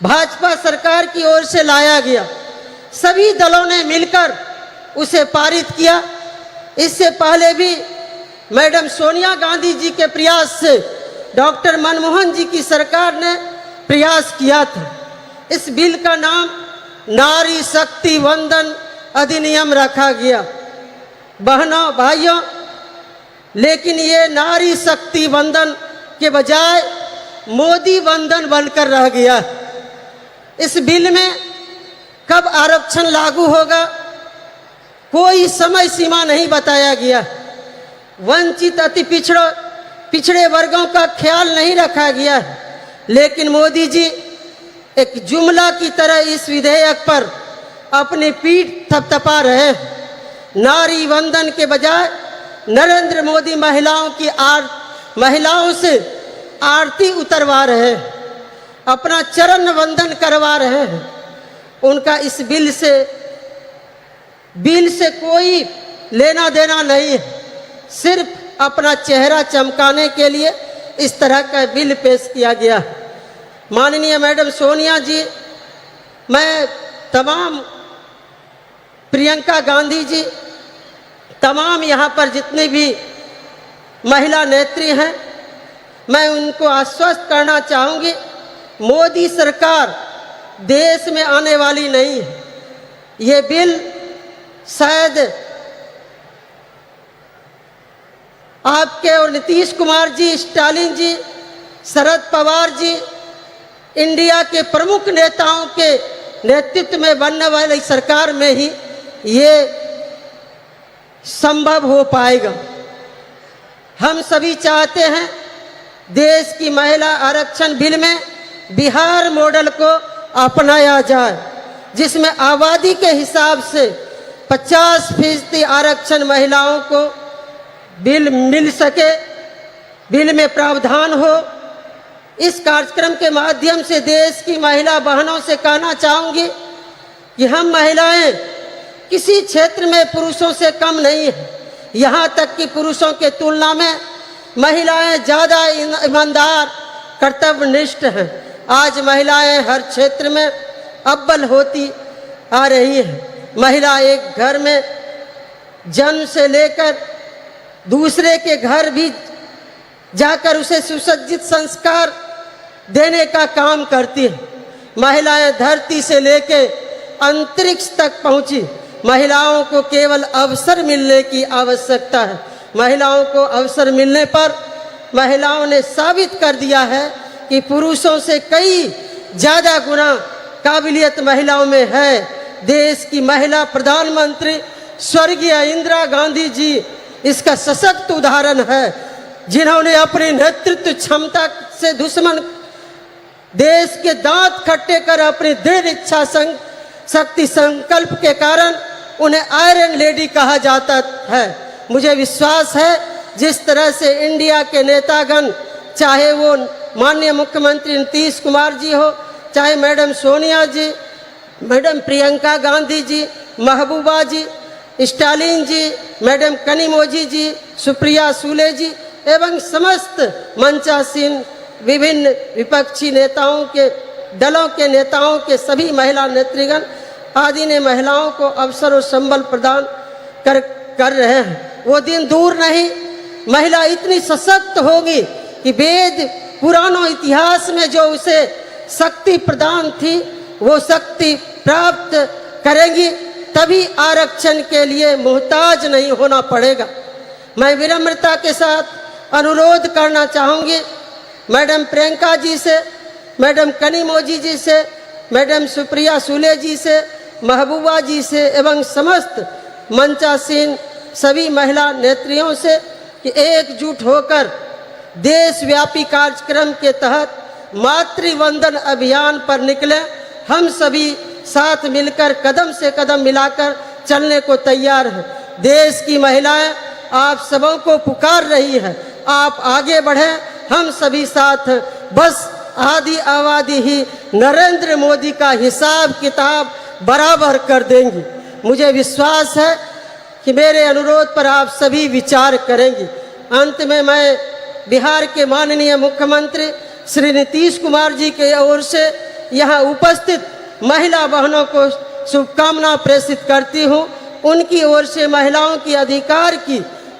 भाजपा सरकार की ओर से लाया गया। सभी दलों ने मिलकर उसे पारित किया। इससे पहले भी मैडम सोनिया गांधी जी के प्रयास से डॉक्टर मनमोहन जी की सरकार ने प्रयास किया था। इस बिल का नाम नारी शक्ति वंदन अधिनियम रखा गया। बहनों भाइयों, लेकिन ये नारी शक्ति वंदन के बजाय मोदी वंदन बनकर रह गया। इस बिल में कब आरक्षण लागू होगा, कोई समय सीमा नहीं बताया गया। वंचित अति पिछड़े वर्गों का ख्याल नहीं रखा गया। लेकिन मोदी जी एक जुमला की तरह इस विधेयक पर अपनी पीठ थपथपा रहे। नारी वंदन के बजाय नरेंद्र मोदी महिलाओं से आरती उतरवा रहे हैं, अपना चरण वंदन करवा रहे हैं। उनका इस बिल से कोई लेना देना नहीं है। सिर्फ अपना चेहरा चमकाने के लिए इस तरह का बिल पेश किया गया। माननीय मैडम सोनिया जी, मैं तमाम प्रियंका गांधी जी, तमाम यहाँ पर जितनी भी महिला नेत्री हैं, मैं उनको आश्वस्त करना चाहूँगी, मोदी सरकार देश में आने वाली नहीं है। ये बिल शायद आपके और नीतीश कुमार जी, स्टालिन जी, शरद पवार जी, इंडिया के प्रमुख नेताओं के नेतृत्व में बनने वाली सरकार में ही ये संभव हो पाएगा। हम सभी चाहते हैं देश की महिला आरक्षण बिल में बिहार मॉडल को अपनाया जाए, जिसमें आबादी के हिसाब से 50% आरक्षण महिलाओं को बिल मिल सके, बिल में प्रावधान हो। इस कार्यक्रम के माध्यम से देश की महिला बहनों से कहना चाहूँगी कि हम महिलाएं किसी क्षेत्र में पुरुषों से कम नहीं है। यहाँ तक कि पुरुषों के तुलना में महिलाएं ज़्यादा ईमानदार, कर्तव्यनिष्ठ हैं। आज महिलाएं हर क्षेत्र में अव्वल होती आ रही है। महिला एक घर में जन्म से लेकर दूसरे के घर भी जाकर उसे सुसज्जित संस्कार देने का काम करती है। महिलाएं धरती से लेकर अंतरिक्ष तक पहुंची। महिलाओं को केवल अवसर मिलने की आवश्यकता है। महिलाओं को अवसर मिलने पर महिलाओं ने साबित कर दिया है कि पुरुषों से कई ज़्यादा गुना काबिलियत महिलाओं में है। देश की महिला प्रधानमंत्री स्वर्गीय इंदिरा गांधी जी इसका सशक्त उदाहरण है, जिन्होंने अपनी नेतृत्व क्षमता से दुश्मन देश के दांत खट्टे कर अपनी दृढ़ इच्छा शक्ति संकल्प के कारण उन्हें आयरन लेडी कहा जाता है। मुझे विश्वास है जिस तरह से इंडिया के नेतागण, चाहे वो माननीय मुख्यमंत्री नीतीश कुमार जी हो, चाहे मैडम सोनिया जी, मैडम प्रियंका गांधी जी, महबूबा जी, स्टालिन जी, मैडम कनिमोझी जी, सुप्रिया सूले जी एवं समस्त मंचासीन विभिन्न विपक्षी नेताओं के दलों के नेताओं के सभी महिला नेतृगण आदि ने महिलाओं को अवसर और संबल प्रदान कर रहे हैं। वो दिन दूर नहीं, महिला इतनी सशक्त होगी कि वेद पुरानों इतिहास में जो उसे शक्ति प्रदान थी वो शक्ति प्राप्त करेंगी, तभी आरक्षण के लिए मुहताज नहीं होना पड़ेगा। मैं विनम्रता के साथ अनुरोध करना चाहूँगी मैडम प्रियंका जी से, मैडम कनिमोझी जी से, मैडम सुप्रिया सूले जी से, महबूबा जी से एवं समस्त मंचासीन सभी महिला नेत्रियों से कि एकजुट होकर देशव्यापी कार्यक्रम के तहत मातृवंदन अभियान पर निकलें। हम सभी साथ मिलकर कदम से कदम मिलाकर चलने को तैयार हैं। देश की महिलाएं आप सबों को पुकार रही है, आप आगे बढ़ें, हम सभी साथ। बस आदि आबादी ही नरेंद्र मोदी का हिसाब किताब बराबर कर देंगी। मुझे विश्वास है कि मेरे अनुरोध पर आप सभी विचार करेंगी। अंत में मैं बिहार के माननीय मुख्यमंत्री श्री नीतीश कुमार जी के ओर से यहाँ उपस्थित महिला बहनों को शुभकामना प्रेषित करती हूँ। उनकी ओर से महिलाओं की अधिकार की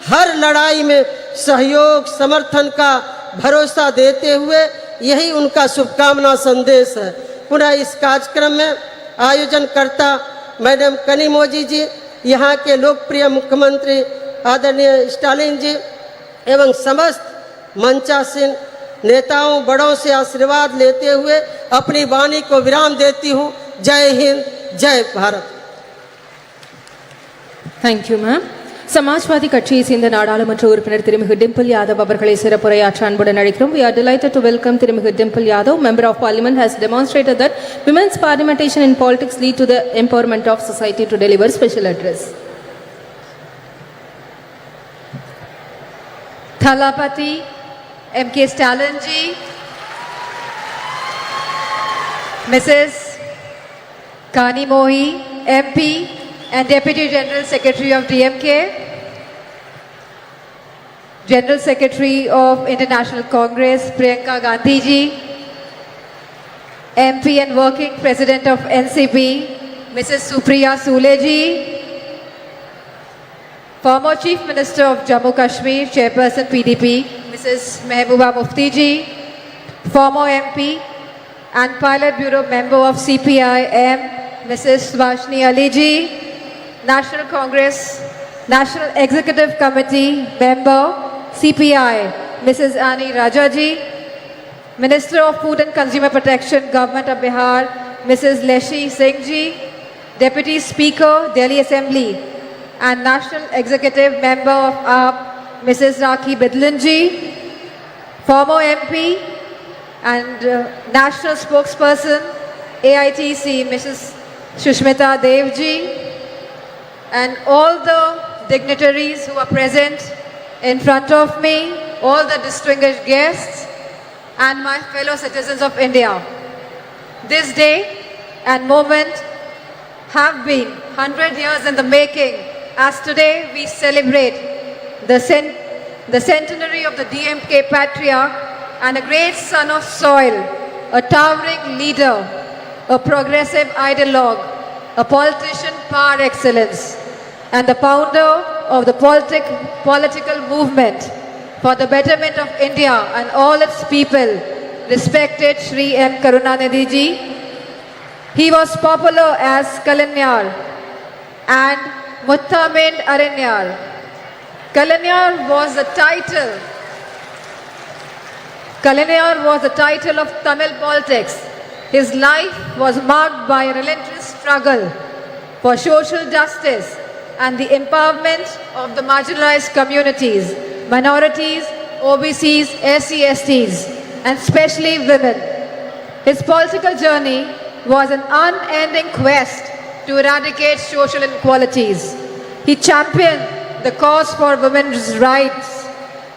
हर लड़ाई में सहयोग समर्थन का भरोसा देते हुए यही उनका शुभकामना संदेश है। पुनः इस कार्यक्रम में आयोजनकर्ता मैडम कनिमोझी जी, यहाँ के लोकप्रिय मुख्यमंत्री आदरणीय स्टालिन जी एवं समस्त मंचासीन नेताओं बड़ों से आशीर्वाद लेते हुए अपनी वाणी को विराम देती हूँ। जय हिंद, जय Bharat. Thank you, ma'am. Samajwadi கட்சியை சேர்ந்த நாடாளுமன்ற உறுப்பினர் திருமிகு டிம்பிள் யாதவ் அவர்களை சிறப்புரையாற்ற அன்புடன் அழைக்கிறோம். We are delighted to welcome திருமிகு Dimple Yadav. Member of Parliament has demonstrated that women's parliamentation in politics lead to the empowerment of society to deliver special address. Thalapati M.K. Stalin ji, Mrs. Kani Mohi, MP and Deputy General Secretary of DMK, General Secretary of International Congress, Priyanka Gandhi ji, MP and Working President of NCP, Mrs. Supriya Sule ji, former Chief Minister of Jammu Kashmir, Chairperson PDP, Mrs. Mehbooba Mufti ji, former MP and Pilot Bureau Member of CPI-M, Mrs. Svashni Ali ji, National Congress, National Executive Committee Member, CPI, Mrs. Ani Raja ji, Minister of Food and Consumer Protection, Government of Bihar, Mrs. Leshi Singh ji, Deputy Speaker, Delhi Assembly, and National Executive Member of AAP, Mrs. Rakhi Bidlan ji, former MP and National Spokesperson, AITC, Mrs. Shushmita Dev ji, and all the dignitaries who are present in front of me, all the distinguished guests, and my fellow citizens of India. This day and moment have been 100 years in the making, as today we celebrate the centenary of the DMK patriarch and a great son of soil, a towering leader, a progressive ideologue, a politician par excellence, and the founder of the political movement for the betterment of India and all its people, respected Shri M. Karunanidhi ji. He was popular as Kalanyar and Muttamind Aranyar. Kalanyar was the title of Tamil politics. His life was marked by a relentless struggle for social justice and the empowerment of the marginalized communities, minorities, OBCs, SC/STs, and especially women. His political journey was an unending quest to eradicate social inequalities. He championed the cause for women's rights,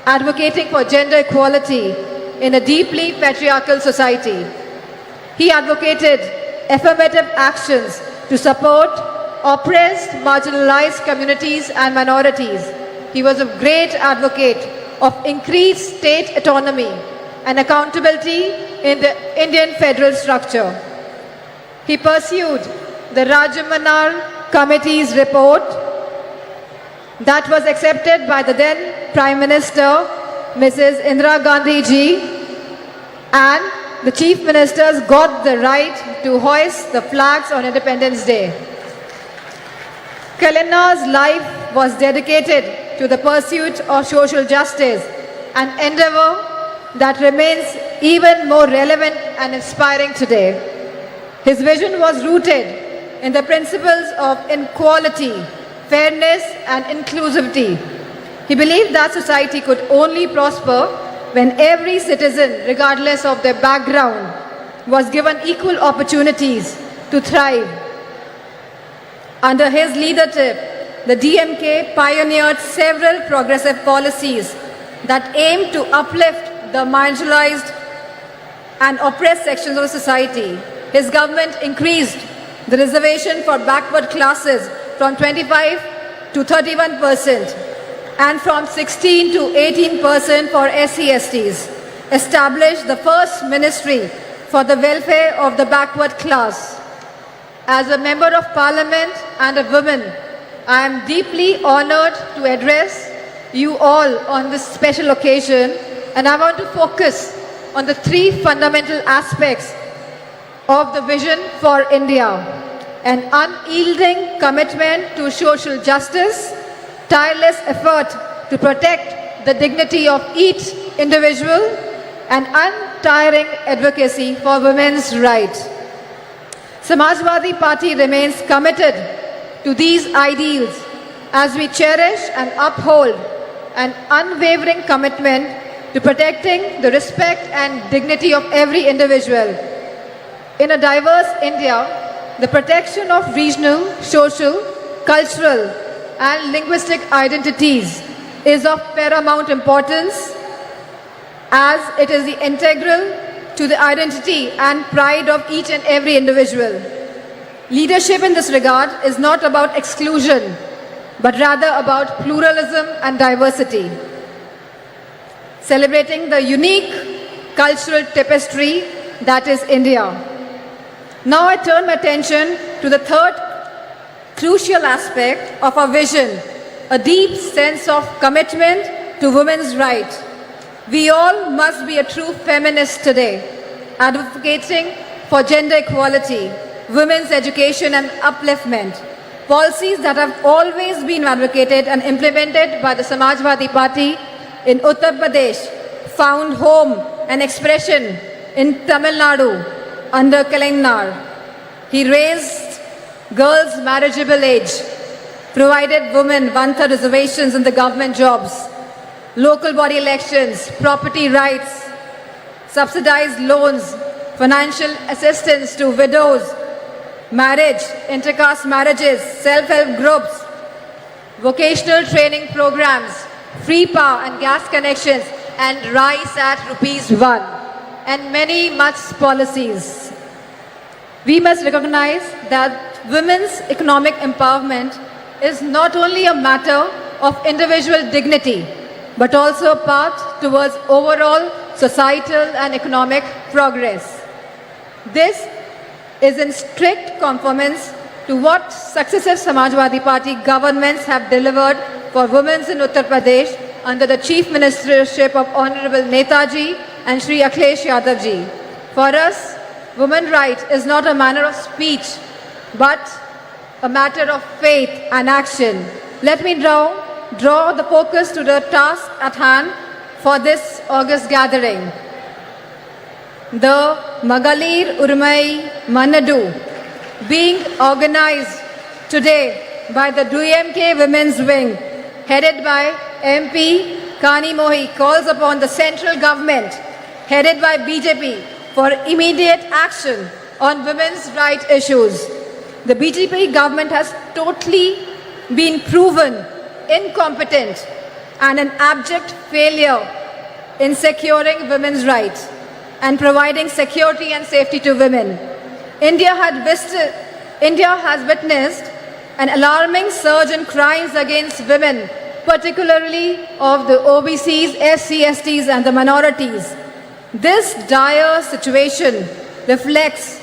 advocating for gender equality in a deeply patriarchal society. He advocated affirmative actions to support oppressed, marginalized communities and minorities. He was a great advocate of increased state autonomy and accountability in the Indian federal structure. He pursued the Rajamanar Committee's report that was accepted by the then Prime Minister, Mrs. Indira Gandhi ji, and the Chief Ministers got the right to hoist the flags on Independence Day. Kalanar's life was dedicated to the pursuit of social justice, an endeavor that remains even more relevant and inspiring today. His vision was rooted in the principles of equality, fairness, and inclusivity. He believed that society could only prosper when every citizen, regardless of their background, was given equal opportunities to thrive. Under his leadership, the DMK pioneered several progressive policies that aimed to uplift the marginalized and oppressed sections of society. His government increased the reservation for backward classes from 25 to 31% and from 16 to 18% for SC/STs, established the first ministry for the welfare of the backward class. As a member of parliament and a woman, I am deeply honored to address you all on this special occasion, and I want to focus on the three fundamental aspects of the vision for India: an unyielding commitment to social justice, tireless effort to protect the dignity of each individual, and untiring advocacy for women's rights. Samajwadi Party remains committed to these ideals as we cherish and uphold an unwavering commitment to protecting the respect and dignity of every individual. In a diverse India, the protection of regional, social, cultural, and linguistic identities is of paramount importance, as it is integral to the identity and pride of each and every individual. Leadership in this regard is not about exclusion, but rather about pluralism and diversity. celebrating the unique cultural tapestry that is India. Now I turn my attention to the third crucial aspect of our vision, a deep sense of commitment to women's rights. We all must be a true feminist today, advocating for gender equality, women's education and upliftment, policies that have always been advocated and implemented by the Samajwadi Party in Uttar Pradesh, found home and expression in Tamil Nadu under Kalainar. He raised girls' marriageable age, provided women one-third reservations in the government jobs, local body elections, property rights, subsidized loans, financial assistance to widows, marriage, intercaste marriages, self-help groups, vocational training programs, free power and gas connections, and rice at ₹1, and many much policies. We must recognize that women's economic empowerment is not only a matter of individual dignity, but also a path towards overall societal and economic progress. This is in strict conformance to what successive Samajwadi Party governments have delivered for women in Uttar Pradesh under the chief ministership of Honorable Netaji and Shri Akhilesh Yadav ji. For us, women's right is not a manner of speech, but a matter of faith and action. Let me draw the focus to the task at hand for this August gathering. The Magalir Urmai Manadu, being organized today by the DMK Women's Wing, headed by MP Kani Mohi, calls upon the central government, headed by BJP, for immediate action on women's rights issues. The BJP government has totally been proven incompetent and an abject failure in securing women's rights and providing security and safety to women. India has witnessed an alarming surge in crimes against women, particularly of the OBCs, SC, STs and the minorities. This dire situation reflects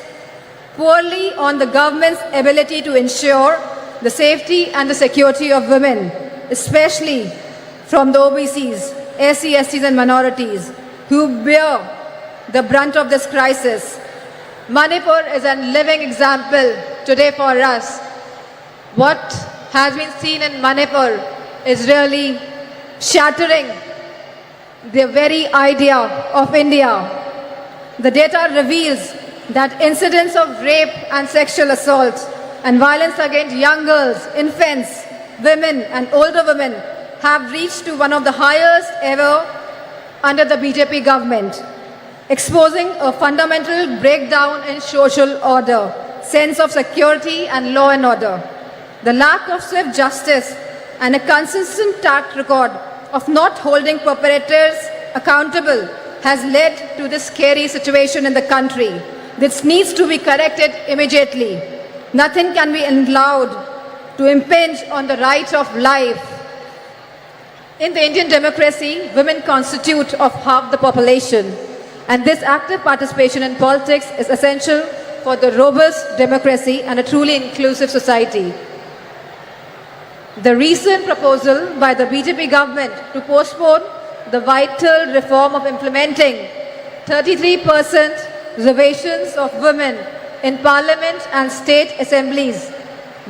poorly on the government's ability to ensure the safety and the security of women, especially from the OBCs, SC, STs and minorities, who bear the brunt of this crisis. Manipur is a living example today for us. What has been seen in Manipur is really shattering the very idea of India. The data reveals that incidents of rape and sexual assault and violence against young girls, infants, women and older women have reached to one of the highest ever under the BJP government, exposing a fundamental breakdown in social order, sense of security and law and order. The lack of swift justice and a consistent track record of not holding perpetrators accountable has led to this scary situation in the country. This needs to be corrected immediately. Nothing can be allowed to impinge on the right of life. In the Indian democracy, women constitute of half the population, and this active participation in politics is essential for the robust democracy and a truly inclusive society. The recent proposal by the BJP government to postpone the vital reform of implementing 33% reservations of women in parliament and state assemblies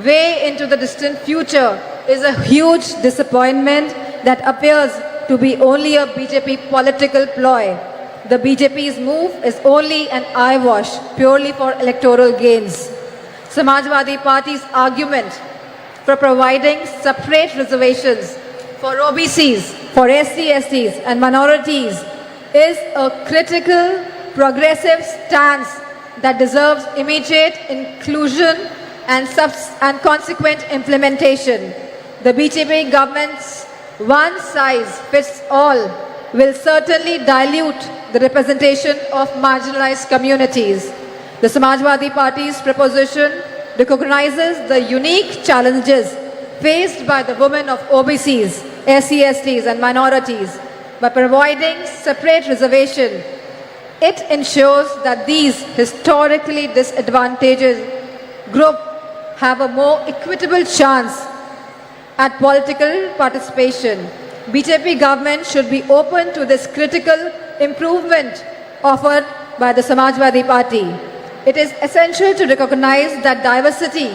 way into the distant future is a huge disappointment that appears to be only a BJP political ploy. The BJP's move is only an eyewash, purely for electoral gains. Samajwadi Party's argument for providing separate reservations for OBCs, for SC, STs and minorities is a critical, progressive stance that deserves immediate inclusion and consequent implementation. The BJP government's one-size-fits-all will certainly dilute the representation of marginalized communities. The Samajwadi Party's proposition recognizes the unique challenges faced by the women of OBCs, SC, STs and minorities by providing separate reservation. It ensures that these historically disadvantaged group have a more equitable chance at political participation. BJP government should be open to this critical improvement offered by the Samajwadi Party. It is essential to recognize that diversity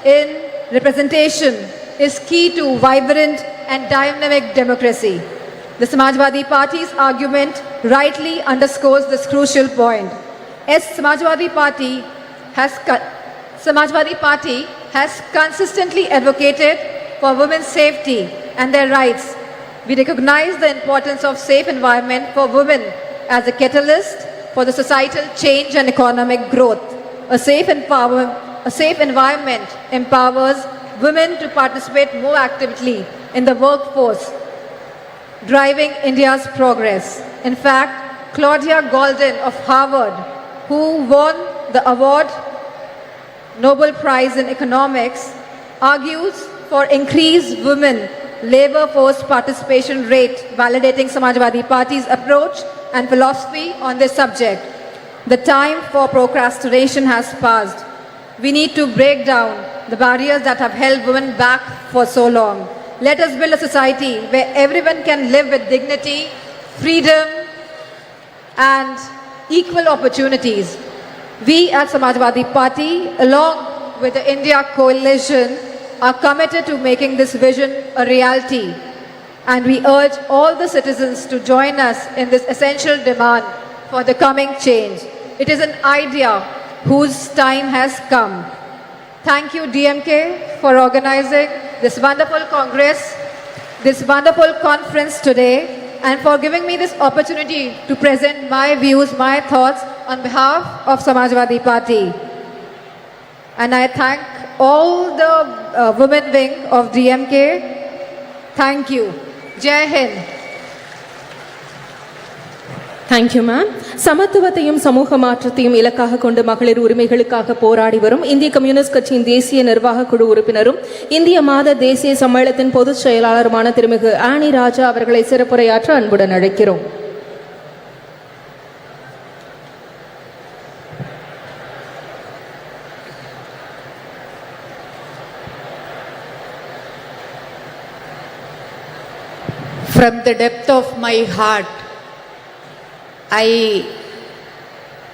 in representation is key to vibrant and dynamic democracy. The Samajwadi Party's argument rightly underscores this crucial point. As Samajwadi Party has consistently advocated for women's safety and their rights. We recognize the importance of safe environment for women as a catalyst for the societal change and economic growth. A safe environment empowers women to participate more actively in the workforce, driving India's progress. In fact, Claudia Golden of Harvard, who won the award Nobel Prize in Economics, argues for increased women labor force participation rate, validating Samajwadi Party's approach and philosophy on this subject. The time for procrastination has passed. We need to break down the barriers that have held women back for so long. Let us build a society where everyone can live with dignity, freedom, and equal opportunities. We at Samajwadi Party, along with the India Coalition, are committed to making this vision a reality. And we urge all the citizens to join us in this essential demand for the coming change. It is an idea whose time has come. Thank you, DMK, for organizing this wonderful congress, this wonderful conference today, and for giving me this opportunity to present my views, my thoughts on behalf of Samajwadi Party. And I thank all the women wing of DMK. Thank you. Jai Hind. Thank you ma'am. சமத்துவத்தையும் சமூக மாற்றத்தையும் இலக்காக கொண்டு மகளிர் உரிமைகளுக்காக போராடி வரும் இந்திய கம்யூனிஸ்ட் கட்சியின் தேசிய நிர்வாக குழு உறுப்பினரும் இந்திய மாத தேசிய சம்மேளனத்தின் பொதுச் செயலாளருமான திருமிகு ஆனி ராஜா அவர்களை சிறப்புரையாற்ற அன்புடன் அழைக்கிறோம். From the depth of my heart, I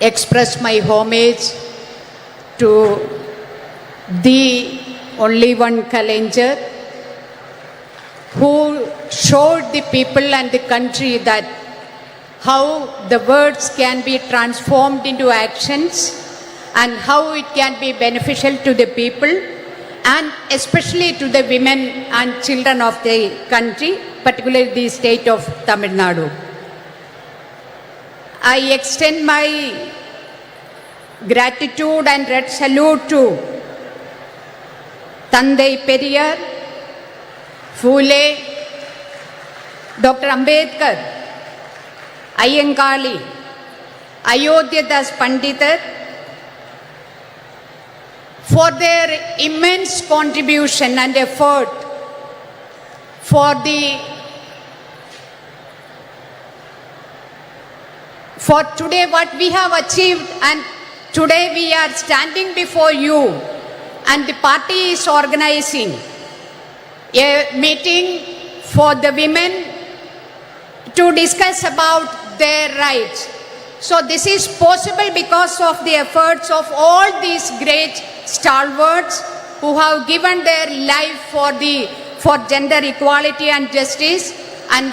express my homage to the only one Kalaignar who showed the people and the country that how the words can be transformed into actions and how it can be beneficial to the people and especially to the women and children of the country, particularly the state of Tamil Nadu. I extend my gratitude and red salute to Tandai Periyar, Phule, Dr. Ambedkar, Ayyankali, Ayodhyadas Pandithar for their immense contribution and effort for today what we have achieved, and today we are standing before you and the party is organizing a meeting for the women to discuss about their rights. So this is possible because of the efforts of all these great stalwarts who have given their life for gender equality and justice, and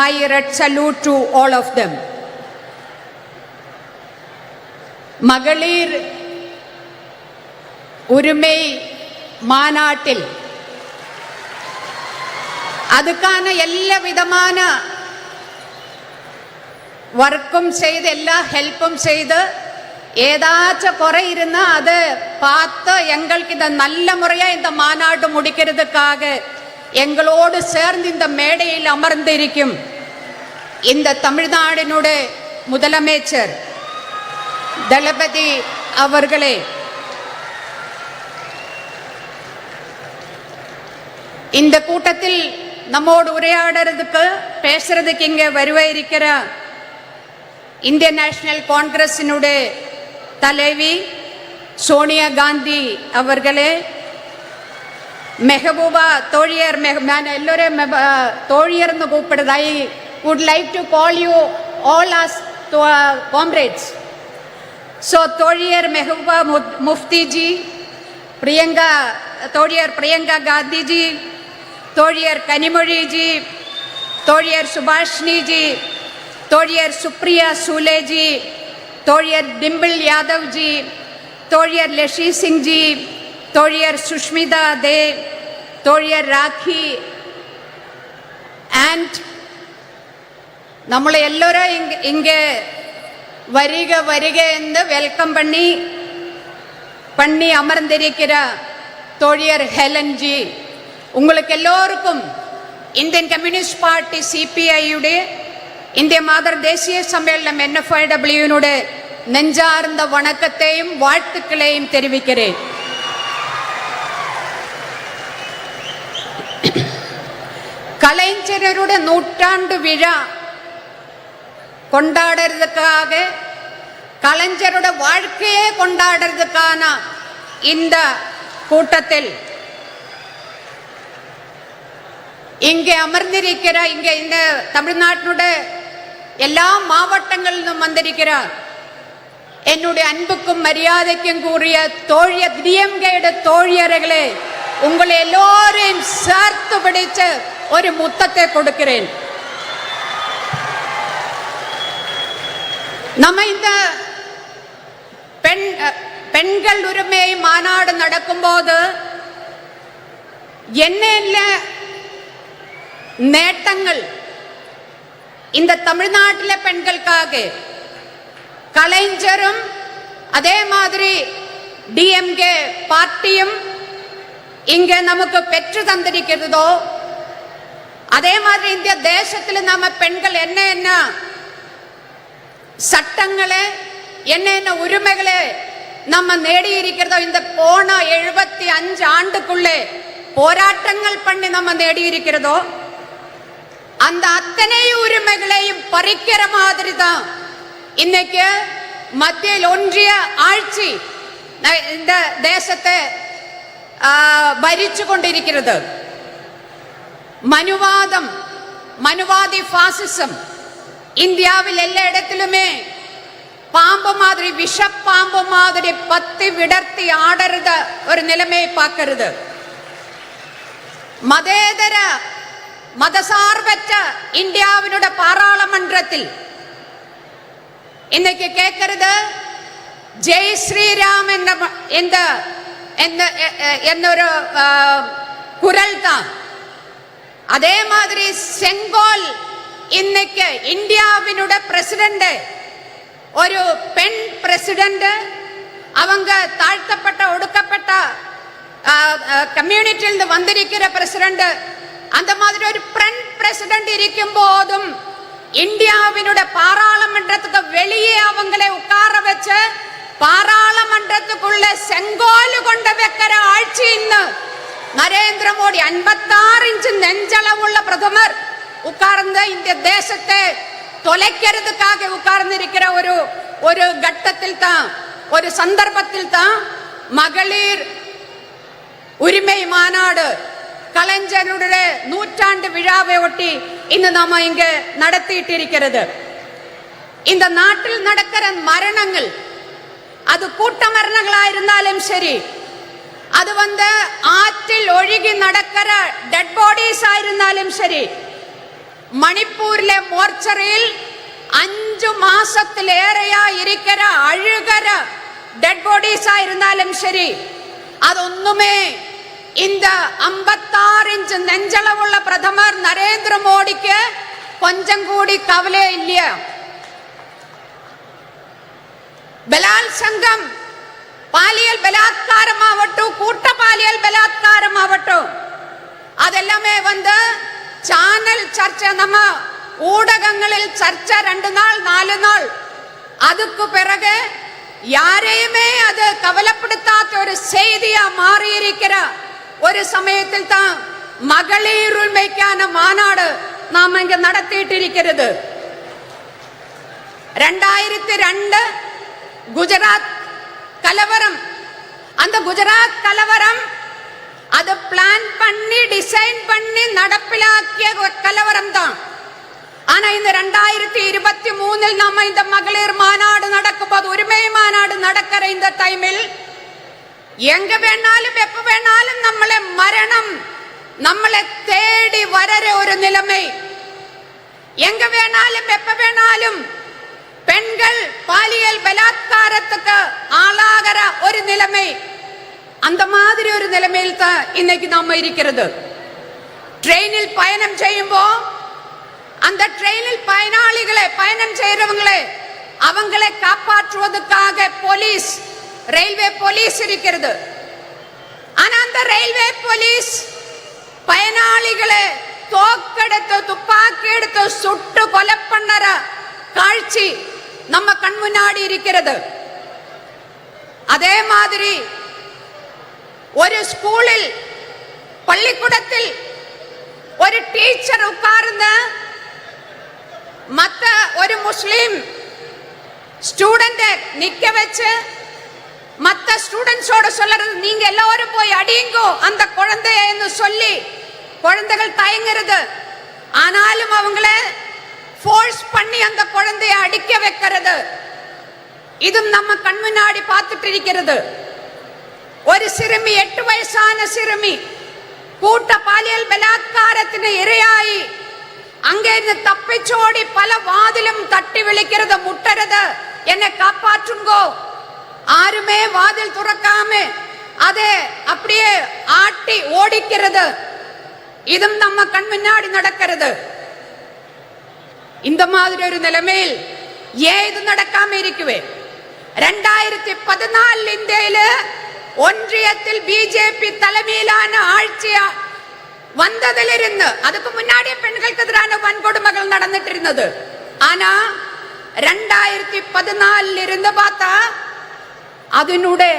my red salute to all of them. மகளிர் உரிமை மாநாட்டில் அதுக்கான எல்லா விதமான വർക്കും ചെയ്ത് എല്ലാ ഹെൽപ്പും ചെയ്ത് ஏதாச்சும் குறை இருந்தா அதை பார்த்து எங்களுக்கு இந்த நல்ல முறையா இந்த மாநாடு முடிக்கிறதுக்காக எங்களோடு சேர்ந்து இந்த மேடையில் அமர்ந்திருக்கும் இந்த தமிழ்நாடினுடைய முதலமைச்சர் தளபதி அவர்களே, இந்த கூட்டத்தில் நம்மோடு உரையாடுறதுக்கு பேசுறதுக்கு இங்கே வருவ இந்தியன் நேஷனல் காங்கிரஸினுடைய தலைவி சோனியா காந்தி அவர்களே, மெஹபூபா தோழியர், நான் எல்லோரும் தோழியர் கூப்பிடுறது. I would like to call you all as comrades. So தோழியர் மெஹபூபா முஃப்தி ஜி, பிரியங்கா தோழியர் பிரியங்கா காந்தி ஜி, தோழியர் கனிமொழி ஜி, தோழியர் சுபாஷினி ஜி, தோழியர் சுப்ரியா சூலே ஜி, தோழியர் டிம்பிள் யாதவ் ஜி, தோழியர் லஷி சிங் ஜி, தோழியர் சுஷ்மிதா தே, தோழியர் ராக்கி அண்ட் நம்மளை எல்லோரும் இங்கே வருக வருக என்று வெல்கம் பண்ணி அமர்ந்திருக்கிற தோழியர் ஹெலன் ஜி, உங்களுக்கு எல்லோருக்கும் இந்தியன் கம்யூனிஸ்ட் பார்ட்டி சிபிஐயுடைய இந்திய மாதர் தேசிய சம்மேளனம் NFIW நெஞ்சார்ந்த வணக்கத்தையும் வாழ்த்துக்களையும் தெரிவிக்கிறேன். கலைஞருடைய நூற்றாண்டு விழா கொண்டாடுறதுக்காக, கலைஞருடைய வாழ்க்கையே கொண்டாடுறதுக்கான இந்த கூட்டத்தில் இங்கே அமர்ந்திருக்கிற, இங்கே இந்த தமிழ்நாட்டினுடைய எல்லா மாவட்டங்களிலும் வந்திருக்கிறார் என்னுடைய அன்புக்கும் மரியாதைக்கும் கூறிய தோழியர் டிஎம்கேட தோழியர்களே, உங்களை எல்லோரையும் சேர்த்து பிடிச்ச ஒரு முத்தத்தை கொடுக்கிறேன். நம்ம இந்த பெண்கள் உரிமை மாநாடு நடக்கும்போது என்ன நேட்டங்கள் இந்த தமிழ்நாட்டில் பெண்களுக்காக கலைஞரும் அதே மாதிரி டிஎம்கே பார்ட்டியும் இங்க நமக்கு பெற்று தந்திருக்கிறதோ, அதே மாதிரி இந்திய தேசத்தில் நம்ம பெண்கள் என்ன சட்டங்களை என்ன உரிமைகளை நம்ம நேடி இருக்கிறதோ, இந்த போன 75 ஆண்டுக்குள்ளே போராட்டங்கள் பண்ணி நம்ம நேடி இருக்கிறதோ, அந்த அத்தனை உரிமைகளையும் பறிக்கிற மாதிரி தான் இன்னைக்கு மத்தியில் ஒன்றிய ஆட்சி இந்த தேசத்தை ഭരിച്ചു കൊണ്ടിരിക്കുന്നത്. മനുവാദി ഫാസിസം இந்தியாவில் எல்லா இடத்திலுமே பாம்பு மாதிரி, விஷப்பாம்பு மாதிரி பத்தி விடர்த்தி ஆடுறத ஒரு நிலைமையை பார்க்கிறது. மதேதர மதசார்பற்ற இந்தியாவினுடைய பாராளுமன்றத்தில் இன்னைக்கு கேட்கிறது ஜெய் ஸ்ரீராம் എന്നൊരു குரல் தான். அதே மாதிரி செங்கோல் இன்னைக்கு இந்தியாவினுடைய பிரசிடென்ட், ஒரு பெண் பிரசிடென்ட், அவங்க தாழ்த்தப்பட்ட ஒடுக்கப்பட்ட கம்யூனிட்டியில் வந்திருக்கிற பிரசிடென்ட், அந்த மாதிரி ஒரு பெண் பிரசிடென்ட் இருக்கும் போதும் இந்தியாவினுடைய பாராளுமன்றத்துக்கு வெளியே அவங்களை உட்கார வச்சு பாராளுமன்றத்துக்குள்ள செங்கோல் கொண்டு வைக்கிற ஆட்சி இன்னும் நரேந்திர மோடி 56 இன்ச் நெஞ்சளவுள்ள பிரதமர் உட்கார்ந்து இந்த தேசத்தை தொலைக்கிறதுக்காக உட்கார்ந்திருக்கிற ஒரு கட்டத்தில் தான், ஒரு சந்தர்ப்பத்தில் தான் மகளிர் உரிமை மாநாடு கலைஞருடைய நூற்றாண்டு விழாவை ஒட்டி இന്ന് நாம இங்க நடத்திட்டு இருக்கிறது. இந்த நாட்டில் நடக்கிற மரணங்கள், அது கூட்ட மரணங்களா இருந்தாலும் சரி, அது ஆற்றில் ஒழுகி நடக்கிற டெட் பாடிஸ் ஆயிருந்தாலும் சரி, மணிப்பூரிലെ മോർച്ചറിയിൽ 5 മാസത്തിലേറെയാ ഇരിக்கிற അഴുകற ഡെഡ് ബോഡീസ് ആയിരുന്നാലും ശരി, അതൊന്നുമേ இந்த 56 இன்ச் நெஞ்சளவுள்ள பிரதமர் நரேந்திர மோடிக்கு கொஞ்சம் கூடி கவலை இல்லையா? ബലാത്സംഗം, പാലിയൽ ബലാത്കാരമാവട്ടെ, കൂട്ടപാലിയൽ ബലാത്കാരമാവട്ടെ, അതെല്ലാമേ ചാനൽ ചർച്ച, നമ്മ ஊடகங்களில் சர்ச்சை 2 நாள் 4 நாள், அதுக்கு பிறகு யாரையுமே அது கவலைப்படுத்தாத ஒரு செய்தியா மாறி இருக்கிற ஒரு சமயத்தில் தான் மகளிர் உரிமைக்கான மாநாடு நாம் இங்க நடத்திட்டிருக்கிறது. 2002 குஜராத் கலவரம். அந்த குஜராத் கலவரம் அது பிளான் பண்ணி டிசைன் பண்ணி நடப்பிலாக்கிய கலவரம் தான். ஆனா இந்த 2023 நம்ம இந்த மகளிர் மாநாடு நடக்கும்போது, உரிமை மாநாடு நடக்கிற இந்த டைமில் எங்க வேணாலும் எப்ப வேணாலும் மரணம் நம்மளை தேடி வர ஒரு நிலைமை. எங்க வேணாலும் எப்ப வேணாலும் பெண்கள் பாலியல் பலாத்காரத்துக்கு ஆளாகிற ஒரு நிலைமை. அந்த மாதிரி ஒரு நிலைமையில் தான் இன்னைக்கு நாம இருக்கிறது. ட்ரெயினில் பயணம் செய்யும்போ அந்த ட்ரெயினில் பயணம் செய்யறவங்களே அவங்களை காப்பாற்றுவதற்காக போலீஸ், ரயில்வே போலீஸ் இருக்கிறது. ஆனா அந்த ரயில்வே போலீஸ் பயனாளிகளை தோக்கெடுத்து துப்பாக்கி எடுத்து சுட்டு கொலை பண்ணற காட்சி நம்ம கண் முன்னாடி இருக்கிறது. அதே மாதிரி ஒரு ஸ்கூலில், பள்ளிக்கூடத்தில் ஒரு டீச்சர் உட்கார்ந்து மத்த ஒரு முஸ்லிம் ஸ்டூடெண்ட் நிக்க வச்சு மத்த ஸ்டூடெண்ட்ஸோட சொல்றது, நீங்க எல்லாரும் போய் அடியுங்கோ அந்த குழந்தைன்னு சொல்லி குழந்தைகள் தயங்குறது. ஆனாலும் அவங்கள ஃபோர்ஸ் பண்ணி அந்த குழந்தைய அடிக்க வைக்கிறது. இதும் நம்ம கண் முன்னாடி பார்த்துட்டு இருக்கிறது. ஒரு சிறுமி, 8 வயசான சிறுமி கூட்ட பாலியல் பலாத்காரத்தின் இரையாயி அங்கே இருந்து தப்பிச்சோடி பல வாதிலும் தட்டி விழிக்கிறது, முட்டுறது, என்னை காப்பாற்றுங்கோ. யாருமே வாதில் துறக்காம அதே அப்படியே ஆட்டி ஓடிக்கிறது. இதும் நம்ம கண் முன்னாடி நடக்கிறது. இந்த மாதிரி ஒரு நிலைமையில் ஏன் இது நடக்காம இருக்குவே? 2014 இந்தியில ஒன்றியத்தில் பிஜேபி தலைமையிலான ஆட்சி வந்ததிலிருந்து, அதுக்கு முன்னாடியே பெண்களுக்கு எதிரான வன்கொடுமைகள் நடந்துட்டு இருந்தது. ஆனா 2014 இருந்து பார்த்தா அதனுடைய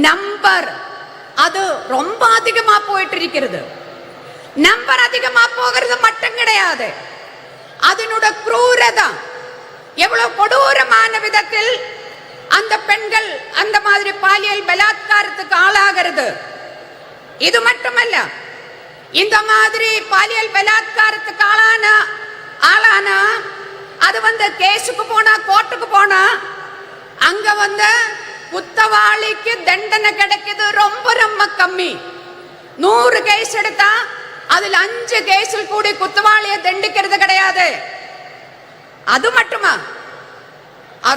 நம்பர் அது ரொம்ப அதிகமா போயிட்டு இருக்கிறது. நம்பர் அதிகமா போகிறது மட்டும் கிடையாது, அதனுடைய குரூரதா எவ்வளவு கொடூரமான விதத்தில் அந்த பெண்கள் அந்த மாதிரி பாலியல் பலாத்காரத்துக்கு ஆளாகிறது. இது மட்டுமல்ல, இந்த மாதிரி பாலியல் பலாத்காரத்துக்கு ஆளான அது கேஸுக்கு போனா, கோர்ட்டுக்கு போனா அங்க குத்தவாளிக்கு தண்டனை கிடைக்குது ரொம்ப ரொம்ப கம்மி. 100 கேஸ் எடுத்தா அதுல 5 கேஸில் கூடி குத்தவாளியை தண்டிக்கிறது கிடையாது. அது மட்டுமா,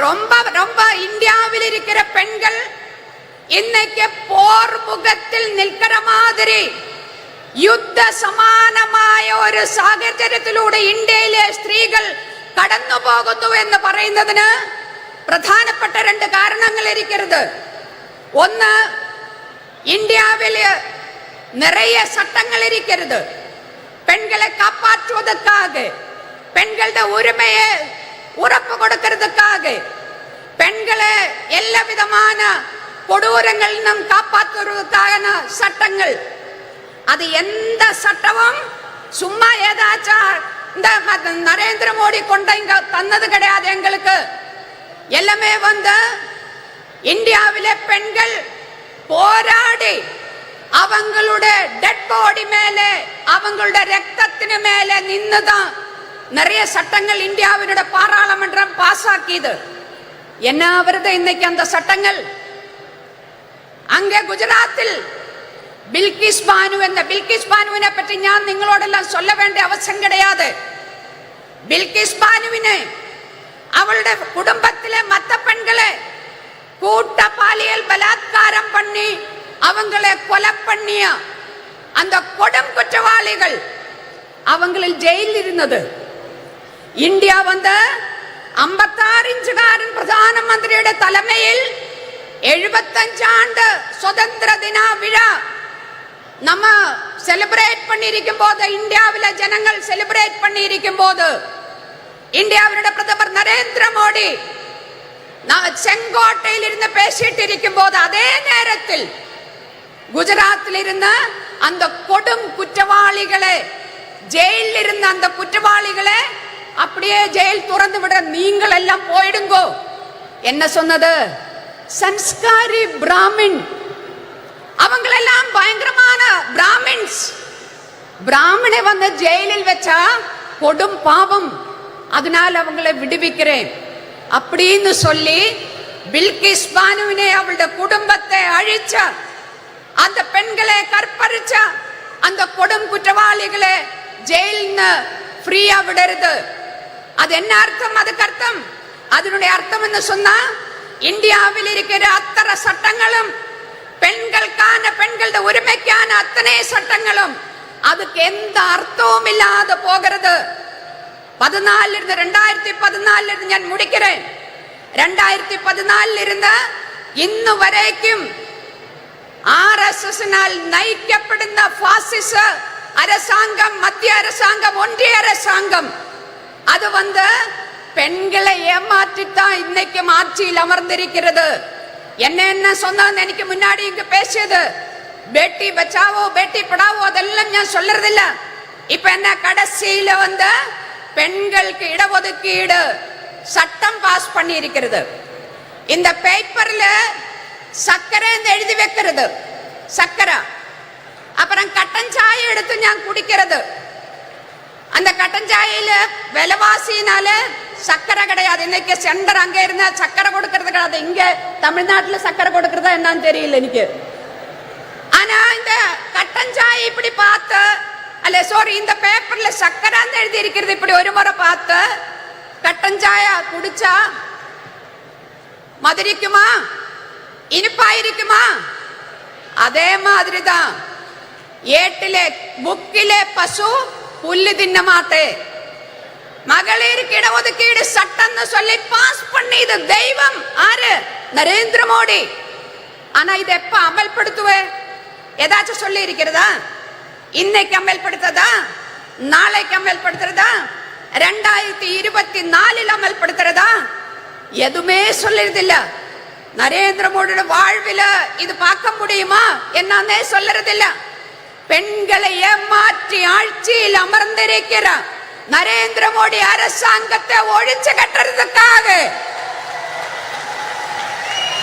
ரொம்ப ரொம்ப இந்தியாவில் இருக்கிற பெண்கள் இன்னைக்கு போர் முகத்தில் நிற்கிற மாதிரி யுத்த സമാനമായ ഒരു സാഹചര്യത്തിലൂടെ ഇന്ത്യയിലെ സ്ത്രീകൾ കടന്നു പോകുന്നു എന്ന് പറയുന്നതിന് പ്രധാനപ്പെട്ട 2 കാരണങ്ങൾ ഇരിക്കുന്നത്. ഒന്ന്, ഇന്ത്യയിൽ நிறைய சட்டங்கள் இருக்கிறது பெண்களை காப்பாற்றுவதற்காக, பெண்களோட உரிமையை உறப்பு கொடுக்கிறதுக்காக, பெண்களை எல்லா விதமான கொடூரங்களிலும் காப்பாற்றுவதற்கான சட்டங்கள். அது எந்த சட்டமும் சும்மா ஏதாச்சும் இந்த நரேந்திர மோடி கொண்ட இங்க தந்தது கிடையாது. எங்களுக்கு எல்லாமே இந்தியாவிலே பெண்கள் போராடி அவங்களுடைய டெட் பாடி மேலே, அவங்களுடைய ரத்தத்தின் மேலே நின்னுதான் நிறைய சட்டங்கள் இந்தியாவினுடைய பாராளுமன்றம் பாஸ் ஆக்கியது. என்ன வருது இன்னைக்கு அந்த சட்டங்கள்? அங்கே குஜராத்தில் பில்கிஸ் பானுவினை பற்றி நான் നിങ്ങളോടെല്ലാം சொல்ல வேண்டிய அவசியம் கிடையாது. பில்கிஸ் பானுவினை அவளுடைய குடும்பத்திலே மற்ற பெண்களை கூட்ட பாலியல் பலாத்காரம் பண்ணி அவங்களை கொலை பண்ணிய அந்த கொடும் குற்றவாளிகள் அவங்களில் ஜெயிலில் இருந்தது. இந்தியா 56 இன்ச்சுகாரன் பிரதான மந்திரிയുടെ தலைமையில் 75 ஆண்டு சுதந்திர தின விழா நம்ம செலிப்ரேட் பண்ணியிருக்கும் போது, இந்தியாவில ஜனங்கள் செலிப்ரேட் பண்ணியிருக்கும் போது, இந்தியாவினுடைய பிரதமர் நரேந்திர மோடி செங்கோட்டையில் இருந்து பேசிட்டு இருக்கும் போது, அதே நேரத்தில் குஜராத்தில் இருந்த அந்த கொடும் குற்றவாளிகளை, ஜெயிலில் இருந்த அந்த குற்றவாளிகளை அப்படியே ஜெயில் திறந்து விட நீங்கள் எல்லாம் போயிடுங்கோ. என்ன சொன்னது? சன்ஸ்காரி பிராமின், அவங்களெல்லாம் பயங்கரமான பிராமின்ஸ். பிராமணை வந்து ஜெயிலில் வச்சா கொடும் பாவம், அதனால அவங்களை விடுவிக்கிறேன் அப்படின்னு சொல்லி பில்கிஸ் பானுவினை, அவளுடைய குடும்பத்தை அழிச்ச, அந்த பெண்களை கற்பழிச்ச, அந்த கொடும் குற்றவாளிகளை ஜெயில்ல ஃப்ரீயா விடுறது. அது என்ன அர்த்தம்? அதுக்கு அர்த்தம், அதனுடைய அர்த்தம் என்ன சொன்னா, இந்தியாவில் இருக்கிற அத்தனை சட்டங்களும் பெண்களுக்கான, பெண்களோட உரிமைக்கான அத்தனை சட்டங்களும் அதுக்கு எந்த அர்த்தமும் இல்லாத போகிறது. 2014 இருந்து ഞാൻ முடிக்கிறேன். 2014 இருந்த ഇന്ന് വരേക്കും RSSനാൽ നയിക്കപ്പെടുന്ന ഫാസിസ அரசாங்கம், மத்திய அரசாங்கம், ஒன்றிய அரசாங்கம், அது வந்து பெண்களை ஏமாற்றித்தான் இன்னைக்கு ஆட்சியில் அமர்ந்திருக்கிறது. என்ன சொன்னான்னு எனக்கு முன்னாடி இங்க பேசியது, பேட்டி பச்சாவோ பேட்டி படாவோ அதெல்லாம் நான் சொல்றதில்ல. இப்ப என்ன கடைசியில வந்து பெண்களுக்கு இடஒதுக்கீடு சட்டம் பாஸ் பண்ணி இருக்கிறது. இந்த பேப்பர்ல சக்கரை எழுதி வைக்கிறது, சக்கரை. அப்புறம் கட்டன் சாயை எடுத்து நான் குடிக்கிறது. அந்த கட்டன் சாயில விலைவாசினால சக்கரை கிடையாது. இன்னைக்கு சென்டர் அங்க இருந்தா சக்கரை கொடுக்கறது கிடையாது. இங்க தமிழ்நாட்டுல சக்கரை கொடுக்கறதா என்னன்னு தெரியல எனக்கு. ஆனா இந்த கட்டன் சாய் இப்படி பார்த்து, அல்ல சாரி, இந்த பேப்பர்ல சக்கரான்னு எழுதி இருக்கிறது இப்படி ஒரு முறை பார்த்து, கட்டன் சாய குடிச்சா மதுரிக்குமா, இனிப்பாயிருக்குமா? அதே மாதிரிதான் ஏட்டிலே புக்கிலே பசு புல்லு தின்ன மாட்டே. மகளிருக்கு இடஒதுக்கீடு சட்டம் சொல்லி பாஸ் பண்ணி இது தெய்வம் ஆறு? நரேந்திர மோடி. ஆனா இது எப்ப அமல்படுத்துவே? ஏதாச்சும் சொல்லி இருக்கிறதா? இன்னைக்கு அமல்படுத்ததா? நாளைக்கு அமல்படுத்துறதா? 2024 அமல்படுத்துறதா? எதுவுமே சொல்லுறதில்ல. நரேந்திர மோடியோட வாழ்வில இது பார்க்க முடியுமா என்னன்னே சொல்லுறதில்ல. பெண்களை ஏமாற்றி ஆட்சியில் அமர்ந்திருக்கிற நரேந்திர மோடி அரசாங்கத்தை ஒழிச்சு கட்டுறதுக்காக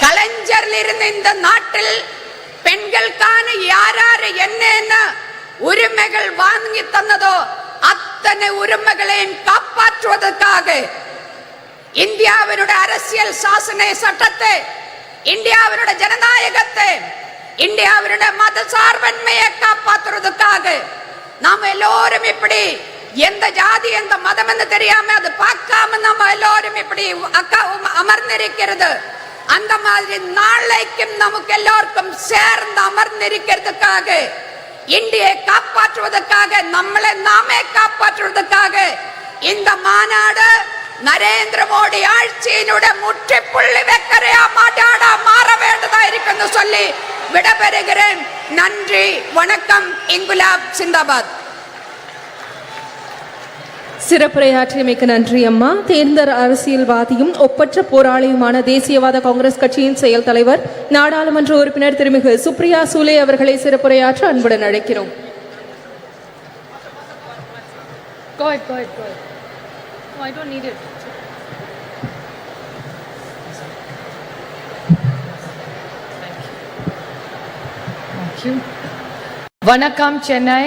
கலைஞரில் இருந்த இந்த நாட்டில் பெண்களுக்கான யாராரு என்ன உரிமைகள் வாங்கி தந்ததோ அத்தனை உரிமைகளையும் காப்பாற்றுவதற்காக இந்தியாவினுடைய அரசியல் சாசன சட்டத்தை, இந்தியாவினுடைய ஜனநாயகத்தை, இந்தியாவினுடைய மத சார்பன்மையை காப்பாற்றுவதற்காக நாம எல்லோரும் இப்படி எந்த ஜாதி எந்த மதம் என்று தெரியாம அது பார்க்காம நம்ம எல்லோரும் இப்படி அமர்ந்திருக்கிறது. அந்த மாதிரி நாளைக்கும் நமக்கு எல்லோருக்கும் சேர்ந்து அமர்ந்திருக்கிறதுக்காக, இந்தியை காப்பாற்றுவதற்காக, நம்மளை நாமே காப்பாற்றுவதற்காக இந்த மாநாடு நரேந்திர மோடி ஆட்சியினுடைய முற்றுப்புள்ளி வைக்கிறையா மாட்டாடா மாற வேண்டதா இருக்குன்னு சொல்லி விடைபெறுகிறேன். நன்றி, வணக்கம். இன்குலாப் சிந்தாபாத். சிறப்புரையாற்றியமைக்கு நன்றி அம்மா. தேர்ந்த அரசியல்வாதியும் ஒப்பற்ற போராளியுமான தேசியவாத காங்கிரஸ் கட்சியின் செயல் தலைவர், நாடாளுமன்ற உறுப்பினர் திருமிகு சுப்ரியா சூலே அவர்களை சிறப்புரையாற்ற அன்புடன் அழைக்கிறோம். Go ahead. No, I don't need it. Thank you. Vanakkam, Chennai.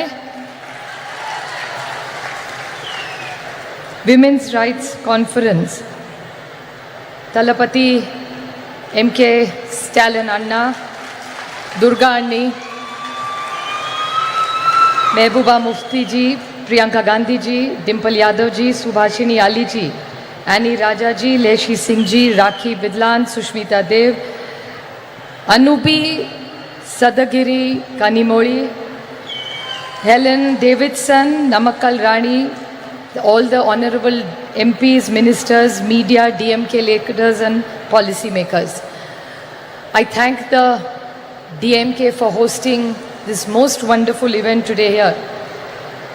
Women's Rights Conference. Talapati MK Stalin Anna, Durga Anni, Mehbooba Mufti ji, Priyanka Gandhi ji, Dimple Yadav ji, Subhashini Ali ji, Annie Raja ji, Leshi Singh ji, Rakhi Bidlan, Sushmita Dev, Anubi Sadagiri Kanimoli, Helen Davidson, Namakkal Rani, all the honorable MPs, ministers, media, DMK leaders and policy makers. I thank the DMK for hosting this most wonderful event today here.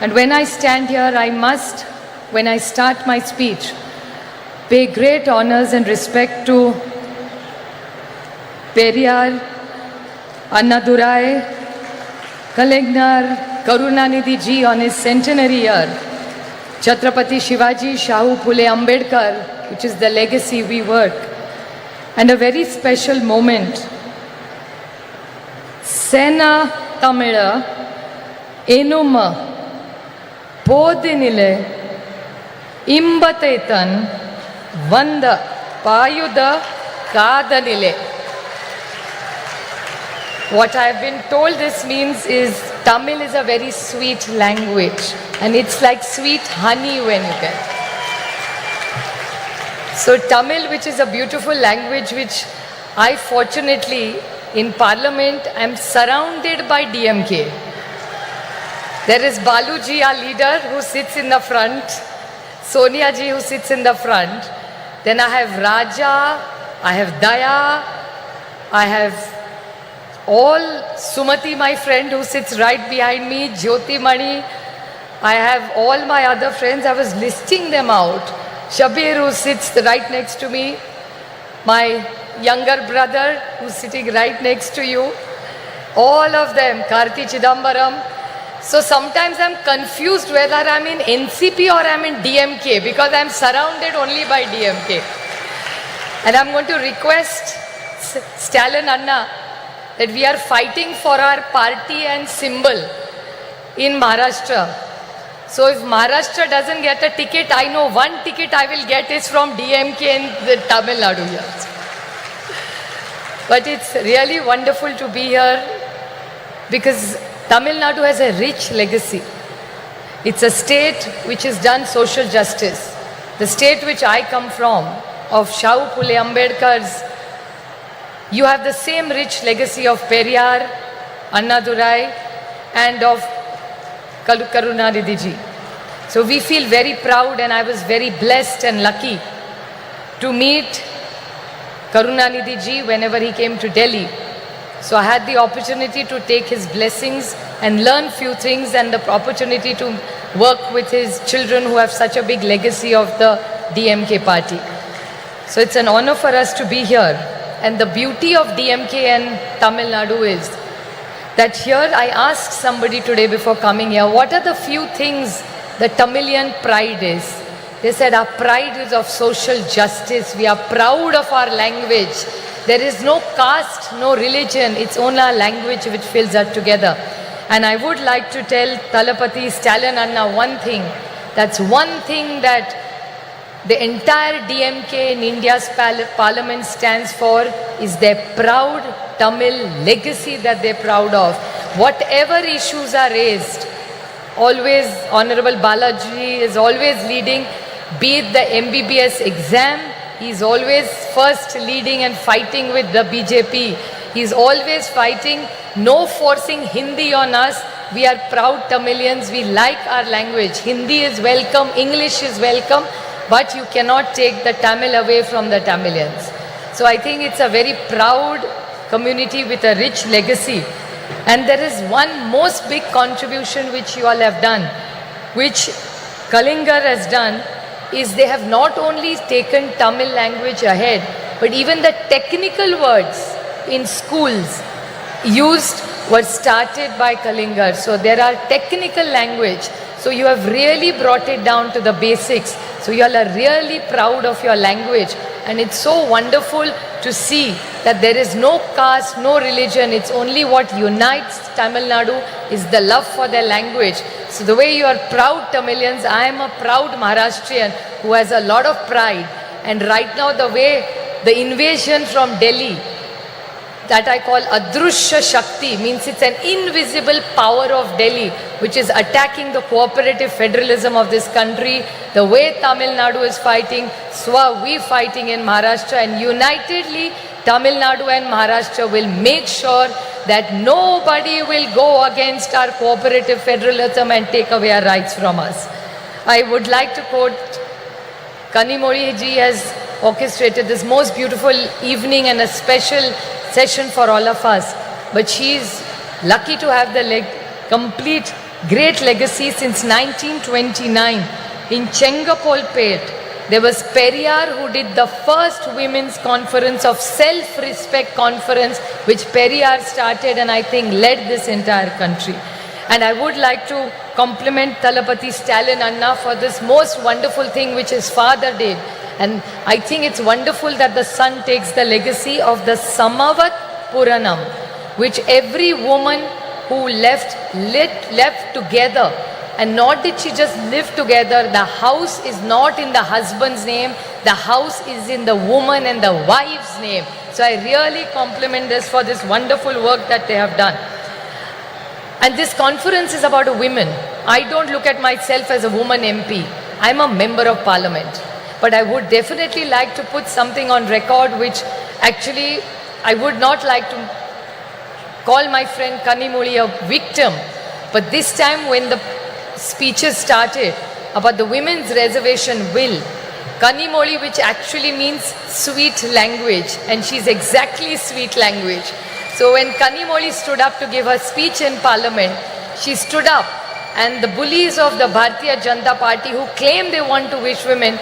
And when I stand here, I must, when I start my speech, pay great honors and respect to Periyar, Annadurai, Kalingnar Karunanidhi ji on his centenary year, Chhatrapati Shivaji Shahu Phule Ambedkar, which is the legacy we work, and a very special moment. Sena Tamila Enuma Podinile Imbatetan Vanda Payuda Kadanile. What I have been told this means is Tamil is a very sweet language and it's like sweet honey when you get. So Tamil, which is a beautiful language, which I fortunately in Parliament am surrounded by DMK. There is Baluji, our leader, who sits in the front, Sonia ji, who sits in the front. Then I have Raja, I have Daya, I have all Sumati, my friend, who sits right behind me, Jyoti Mani. I have all my other friends. I was listing them out. Shabir, who sits right next to me. My younger brother, who's sitting right next to you. All of them. Karti Chidambaram. So sometimes I'm confused whether I'm in NCP or I'm in DMK because I'm surrounded only by DMK. And I'm going to request Stalin Anna that we are fighting for our party and symbol in Maharashtra. So if Maharashtra doesn't get a ticket, I know one ticket I will get is from DMK in the Tamil Nadu here. But it's really wonderful to be here because Tamil Nadu has a rich legacy. It's a state which has done social justice. The state which I come from, of Shahu Phule Ambedkar's, you have the same rich legacy of Periyar, Annadurai, and of Karunanidhi ji. So we feel very proud, and I was very blessed and lucky to meet Karunanidhi ji whenever he came to Delhi. So I had the opportunity to take his blessings and learn few things, and the opportunity to work with his children who have such a big legacy of the DMK party. So it's an honor for us to be here. And the beauty of DMK and Tamil Nadu is that here I asked somebody today before coming here, what are the few things the Tamilian pride is? They said our pride is of social justice. We are proud of our language. There is no caste, no religion. It's only our language which fills us together. And I would like to tell Talapati Stalin Anna one thing. That's one thing that the entire DMK in India's parliament stands for is their proud Tamil legacy that they're proud of. Whatever issues are raised, always Honorable Balaji is always leading, be it the MBBS exam, he's always first leading and fighting with the BJP. He's always fighting, no forcing Hindi on us. We are proud Tamilians, we like our language. Hindi is welcome, English is welcome. But you cannot take the Tamil away from the Tamilians. So I think it's a very proud community with a rich legacy. And there is one most big contribution which you all have done, which Kalingar has done, is they have not only taken Tamil language ahead, but even the technical words in schools used were started by Kalingar. So there are technical language. So you have really brought it down to the basics. So you all are really proud of your language. And it's so wonderful to see that there is no caste, no religion. It's only what unites Tamil Nadu is the love for their language. So the way you are proud Tamilians, I am a proud Maharashtrian who has a lot of pride. And right now the way the invasion from Delhi, that I call Adrushya Shakti, means it's an invisible power of Delhi which is attacking the cooperative federalism of this country. The way Tamil Nadu is fighting, so are we fighting in Maharashtra, and unitedly Tamil Nadu and Maharashtra will make sure that nobody will go against our cooperative federalism and take away our rights from us. I would like to quote Kanimori ji has orchestrated this most beautiful evening and a special session for all of us. But she is lucky to have the complete great legacy since 1929 in Chengapolpet. There was Periyar who did the first women's conference of self-respect conference, which Periyar started and I think led this entire country. And I would like to compliment Talapati Stalin Anna for this most wonderful thing which his father did. And I think it's wonderful that the son takes the legacy of the Samavat Puranam, which every woman who left together. And not did she just live together, the house is not in the husband's name, the house is in the woman and the wife's name. So I really compliment this for this wonderful work that they have done. And this conference is about a women. I don't look at myself as a woman MP. I'm a member of parliament. But I would definitely like to put something on record which actually I would not like to call my friend Kanimoli a victim. But this time when the speeches started about the women's reservation bill, Kanimoli, which actually means sweet language, and she's exactly sweet language. So when Kanimoli stood up to give her speech in parliament, she stood up and the bullies of the Bharatiya Janata Party who claim they want to wish women,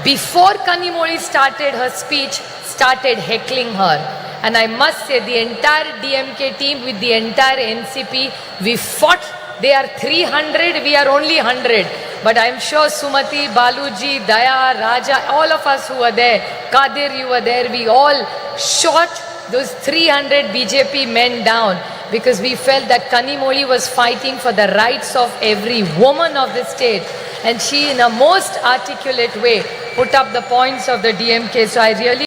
before Kanimoli started her speech, started heckling her. And I must say the entire DMK team with the entire NCP, we fought. They are 300, we are only 100. But I'm sure Sumati, Baluji, Daya, Raja, all of us who were there, Kadir, you were there, we all shot those 300 BJP men down because we felt that Kanimoli was fighting for the rights of every woman of the state. And she, in a most articulate way, put up the points of the DMK. So I really